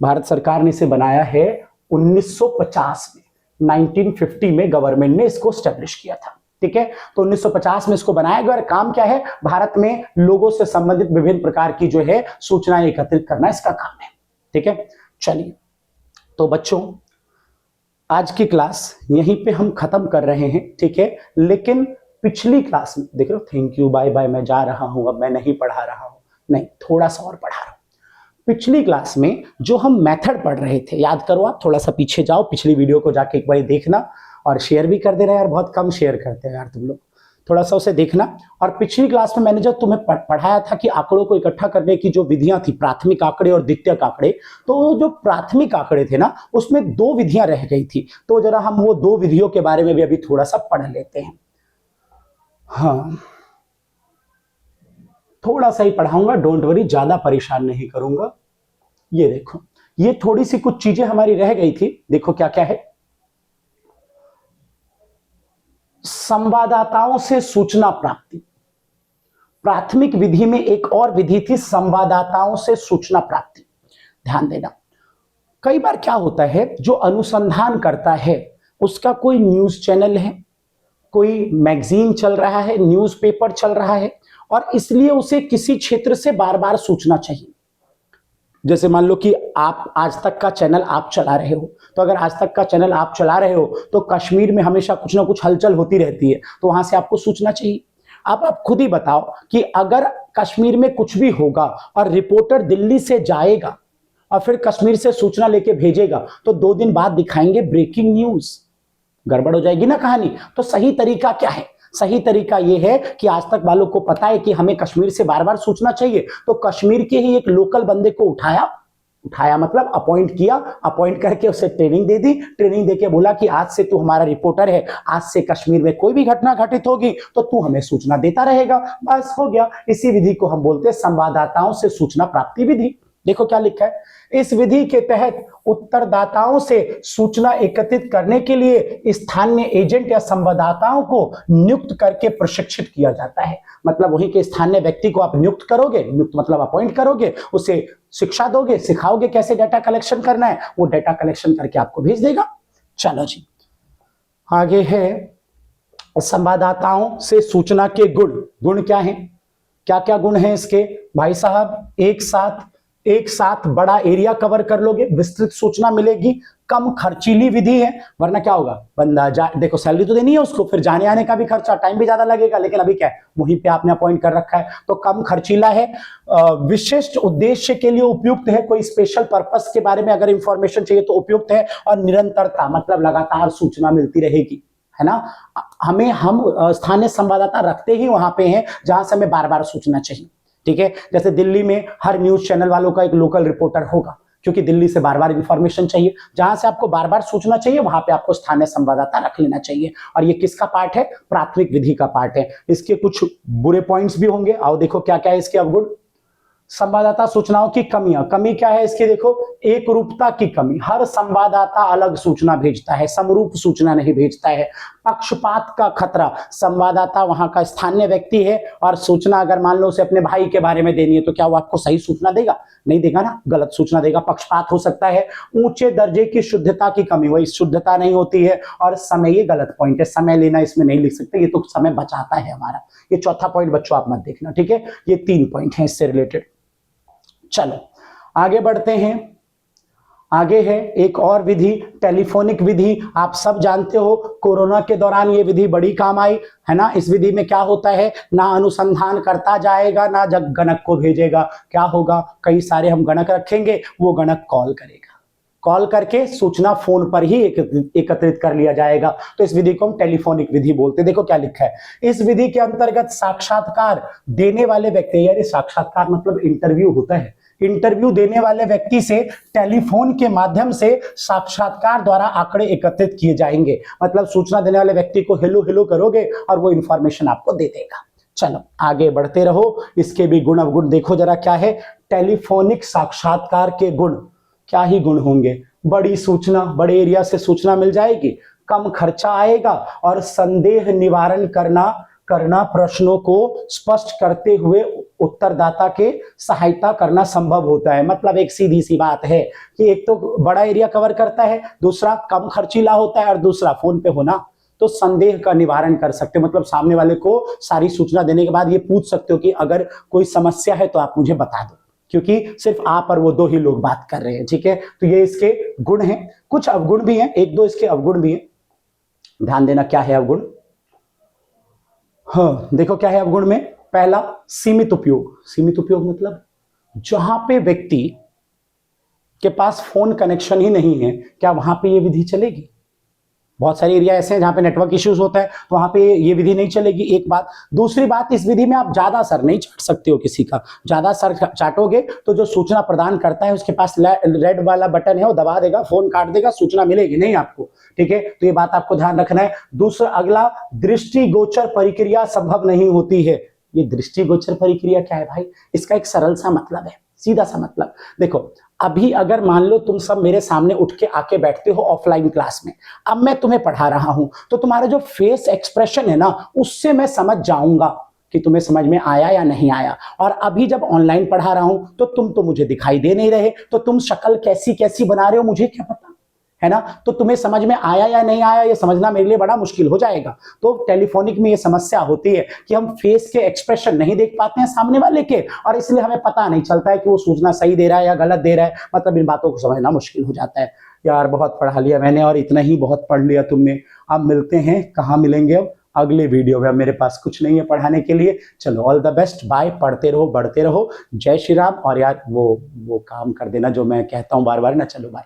A: भारत सरकार ने इसे बनाया है 1950 में, 1950 में गवर्नमेंट ने इसको स्टैब्लिश किया था। ठीक है, तो 1950 में इसको बनाया गया। और काम क्या है, भारत में लोगों से संबंधित विभिन्न प्रकार की जो है सूचनाएं एकत्रित करना इसका काम है। ठीक है, चलिए तो बच्चों, आज की क्लास यहीं पे हम खत्म कर रहे हैं। ठीक है, लेकिन पिछली क्लास में देख लो, थैंक यू, बाय बाय, मैं जा रहा हूं, अब मैं नहीं पढ़ा रहा हूं, नहीं, थोड़ा सा और पढ़ा रहा हूं। पिछली क्लास में जो हम मेथड पढ़ रहे थे, याद करो, आप थोड़ा सा पीछे जाओ, पिछली वीडियो को जाके एक बार देखना और शेयर भी कर देना यार, बहुत कम शेयर करते हैं यार तुम लोग, थोड़ा सा उसे देखना। और पिछली क्लास में मैंने जब तुम्हें पढ़ाया था कि आंकड़ों को इकट्ठा करने की जो विधियां थी, प्राथमिक आंकड़े और द्वितीयक आंकड़े, तो जो प्राथमिक आंकड़े थे ना, उसमें 2 विधियां रह गई थी। तो जरा हम वो 2 विधियों के बारे में भी अभी थोड़ा सा पढ़ लेते हैं। हाँ, थोड़ा सा ही पढ़ाऊंगा, डोंट वरी, ज्यादा परेशान नहीं करूंगा। ये देखो, ये थोड़ी सी कुछ चीजें हमारी रह गई थी, देखो क्या क्या है। संवाददाताओं से सूचना प्राप्ति, प्राथमिक विधि में एक और विधि थी संवाददाताओं से सूचना प्राप्ति। ध्यान देना, कई बार क्या होता है, जो अनुसंधान करता है उसका कोई न्यूज चैनल है, कोई मैगजीन चल रहा है, न्यूज़पेपर चल रहा है, और इसलिए उसे किसी क्षेत्र से बार बार सूचना चाहिए। जैसे मान लो कि आप आज तक का चैनल आप चला रहे हो, तो अगर आज तक का चैनल आप चला रहे हो तो कश्मीर में हमेशा कुछ ना कुछ हलचल होती रहती है, तो वहां से आपको सूचना चाहिए। अब आप खुद ही बताओ कि अगर कश्मीर में कुछ भी होगा और रिपोर्टर दिल्ली से जाएगा और फिर कश्मीर से सूचना लेके भेजेगा, तो 2 दिन बाद दिखाएंगे ब्रेकिंग न्यूज, गड़बड़ हो जाएगी ना कहानी। तो सही तरीका क्या है, सही तरीका यह है कि आज तक वालों को पता है कि हमें कश्मीर से बार बार सूचना चाहिए, तो कश्मीर के ही एक लोकल बंदे को उठाया मतलब अपॉइंट किया, अपॉइंट करके उसे ट्रेनिंग दे दी, ट्रेनिंग देके बोला कि आज से तू हमारा रिपोर्टर है, आज से कश्मीर में कोई भी घटना घटित होगी तो तू हमें सूचना देता रहेगा। बस हो गया। इसी विधि को हम बोलते हैं संवाददाताओं से सूचना प्राप्ति विधि। देखो क्या लिखा है, इस विधि के तहत उत्तरदाताओं से सूचना एकत्रित करने के लिए स्थानीय एजेंट या संवाददाताओं को नियुक्त करके प्रशिक्षित किया जाता है। मतलब वहीं के स्थानीय व्यक्ति को आप नियुक्त करोगे, नियुक्त मतलब अपॉइंट करोगे, उसे शिक्षा दोगे, सिखाओगे कैसे डाटा कलेक्शन करना है, वो डाटा कलेक्शन करके आपको भेज देगा। चलो जी, आगे है संवाददाताओं से सूचना के गुण। गुण क्या है, क्या क्या गुण हैं इसके भाई साहब? एक साथ बड़ा एरिया कवर कर लोगे, विस्तृत सूचना मिलेगी, कम खर्चीली विधि है, वरना क्या होगा, बंदा देखो सैलरी तो देनी है उसको, फिर जाने आने का भी खर्चा, टाइम भी ज्यादा लगेगा, लेकिन अभी क्या है, वहीं पे आपने अपॉइंट कर रखा है, तो कम खर्चीला है। विशिष्ट उद्देश्य के लिए उपयुक्त है, कोई स्पेशल पर्पस के बारे में अगर इंफॉर्मेशन चाहिए तो उपयुक्त है। और निरंतरता मतलब लगातार सूचना मिलती रहेगी, है ना। हम स्थानीय संवाददाता रखते ही वहां पे हैं जहां से हमें बार बार सूचना चाहिए, ठीक है। जैसे दिल्ली में हर न्यूज चैनल वालों का एक लोकल रिपोर्टर होगा, क्योंकि दिल्ली से बार बार इंफॉर्मेशन चाहिए, जहां से आपको बार बार सूचना चाहिए वहां पे आपको स्थानीय संवाददाता रख लेना चाहिए। और ये किसका पार्ट है? प्राथमिक विधि का पार्ट है। इसके कुछ बुरे पॉइंट्स भी होंगे, आओ देखो क्या क्या है इसके अवगुण। संवाददाता सूचनाओं की कमियां, कमी क्या है इसकी? देखो, एक रूपता की कमी, हर संवाददाता अलग सूचना भेजता है, समरूप सूचना नहीं भेजता है। पक्षपात का खतरा, संवाददाता वहां का स्थानीय व्यक्ति है और सूचना अगर मान लो उसे अपने भाई के बारे में देनी है तो क्या वो आपको सही सूचना देगा? नहीं देगा ना, गलत सूचना देगा, पक्षपात हो सकता है। ऊंचे दर्जे की शुद्धता की कमी, वही शुद्धता नहीं होती है। और समय, ये गलत पॉइंट है, समय लेना इसमें नहीं लिख सकते, ये तो समय बचाता है हमारा। ये चौथा पॉइंट बच्चों आप मत देखना, ठीक है। ये 3 पॉइंट हैं इससे रिलेटेड। चलो आगे बढ़ते हैं। आगे है एक और विधि, टेलीफोनिक विधि। आप सब जानते हो कोरोना के दौरान ये विधि बड़ी काम आई, है ना। इस विधि में क्या होता है, ना अनुसंधान करता जाएगा ना जब गणक को भेजेगा। क्या होगा, कई सारे हम गणक रखेंगे, वो गणक कॉल करेगा, कॉल करके सूचना फोन पर ही एकत्रित कर लिया जाएगा। तो इस विधि को हम टेलीफोनिक विधि बोलते हैं। देखो क्या लिखा है, इस विधि के अंतर्गत साक्षात्कार देने वाले व्यक्ति, यानी साक्षात्कार मतलब इंटरव्यू होता है, इंटरव्यू देने वाले व्यक्ति से टेलीफोन के माध्यम से साक्षात्कार द्वारा आंकड़े एकत्रित किए जाएंगे। मतलब सूचना देने वाले व्यक्ति को हेलो हेलो करोगे और वो इंफॉर्मेशन आपको दे देगा। चलो आगे बढ़ते रहो, इसके भी गुण अवगुण देखो जरा क्या है। टेलीफोनिक साक्षात्कार के गुण, क्या ही गुण होंगे, बड़ी सूचना, बड़े एरिया से सूचना मिल जाएगी, कम खर्चा आएगा और संदेह निवारण करना प्रश्नों को स्पष्ट करते हुए उत्तरदाता के सहायता करना संभव होता है। मतलब एक सीधी सी बात है कि एक तो बड़ा एरिया कवर करता है, दूसरा कम खर्चीला होता है और दूसरा फोन पे होना, तो संदेह का निवारण कर सकते हो। मतलब सामने वाले को सारी सूचना देने के बाद ये पूछ सकते हो कि अगर कोई समस्या है तो आप मुझे बता दो, क्योंकि सिर्फ आप और वो 2 ही लोग बात कर रहे हैं, ठीक है। तो ये इसके गुण हैं। कुछ अवगुण भी हैं, 1-2 इसके अवगुण भी हैं, ध्यान देना क्या है अवगुण। हाँ देखो क्या है अवगुण में। पहला, सीमित उपयोग। सीमित उपयोग मतलब जहां पे व्यक्ति के पास फोन कनेक्शन ही नहीं है, क्या वहां पे ये विधि चलेगी? बहुत सारे एरिया ऐसे हैं जहां पे नेटवर्क इश्यूज होता है, तो वहां पे ये विधि नहीं चलेगी, एक बात। दूसरी बात, इस विधि में आप ज्यादा सर नहीं चाट सकते हो किसी का। ज्यादा सर चाटोगे तो जो सूचना प्रदान करता है उसके पास रेड वाला बटन है, वो दबा देगा, फोन काट देगा, सूचना मिलेगी नहीं आपको, ठीक है। तो ये बात आपको ध्यान रखना है। दूसरा, अगला, दृष्टिगोचर प्रक्रिया संभव नहीं होती है। ये दृष्टिगोचर प्रक्रिया क्या है भाई? इसका एक सरल सा मतलब है, सीधा सा मतलब। देखो, अभी अगर मान लो तुम सब मेरे सामने उठ के आके बैठते हो ऑफलाइन क्लास में, अब मैं तुम्हें पढ़ा रहा हूं, तो तुम्हारा जो फेस एक्सप्रेशन है ना, उससे मैं समझ जाऊंगा कि तुम्हें समझ में आया या नहीं आया। और अभी जब ऑनलाइन पढ़ा रहा हूं तो तुम तो मुझे दिखाई दे नहीं रहे, तो तुम शक्ल कैसी कैसी बना रहे हो मुझे क्या पता, है ना। तो तुम्हें समझ में आया या नहीं आया ये समझना मेरे लिए बड़ा मुश्किल हो जाएगा। तो टेलीफोनिक में ये समस्या होती है कि हम फेस के एक्सप्रेशन नहीं देख पाते हैं सामने वाले के, और इसलिए हमें पता नहीं चलता है कि वो सूचना सही दे रहा है या गलत दे रहा है। मतलब इन बातों को समझना मुश्किल हो जाता है। यार बहुत पढ़ा लिया मैंने, और इतना ही बहुत पढ़ लिया तुमने। अब मिलते हैं, कहाँ मिलेंगे अब? अगले वीडियो में। अब मेरे पास कुछ नहीं है पढ़ाने के लिए। चलो ऑल द बेस्ट, बाय, पढ़ते रहो, बढ़ते रहो, जय श्री राम। और यार वो काम कर देना जो मैं कहता हूँ बार बार ना। चलो बाय।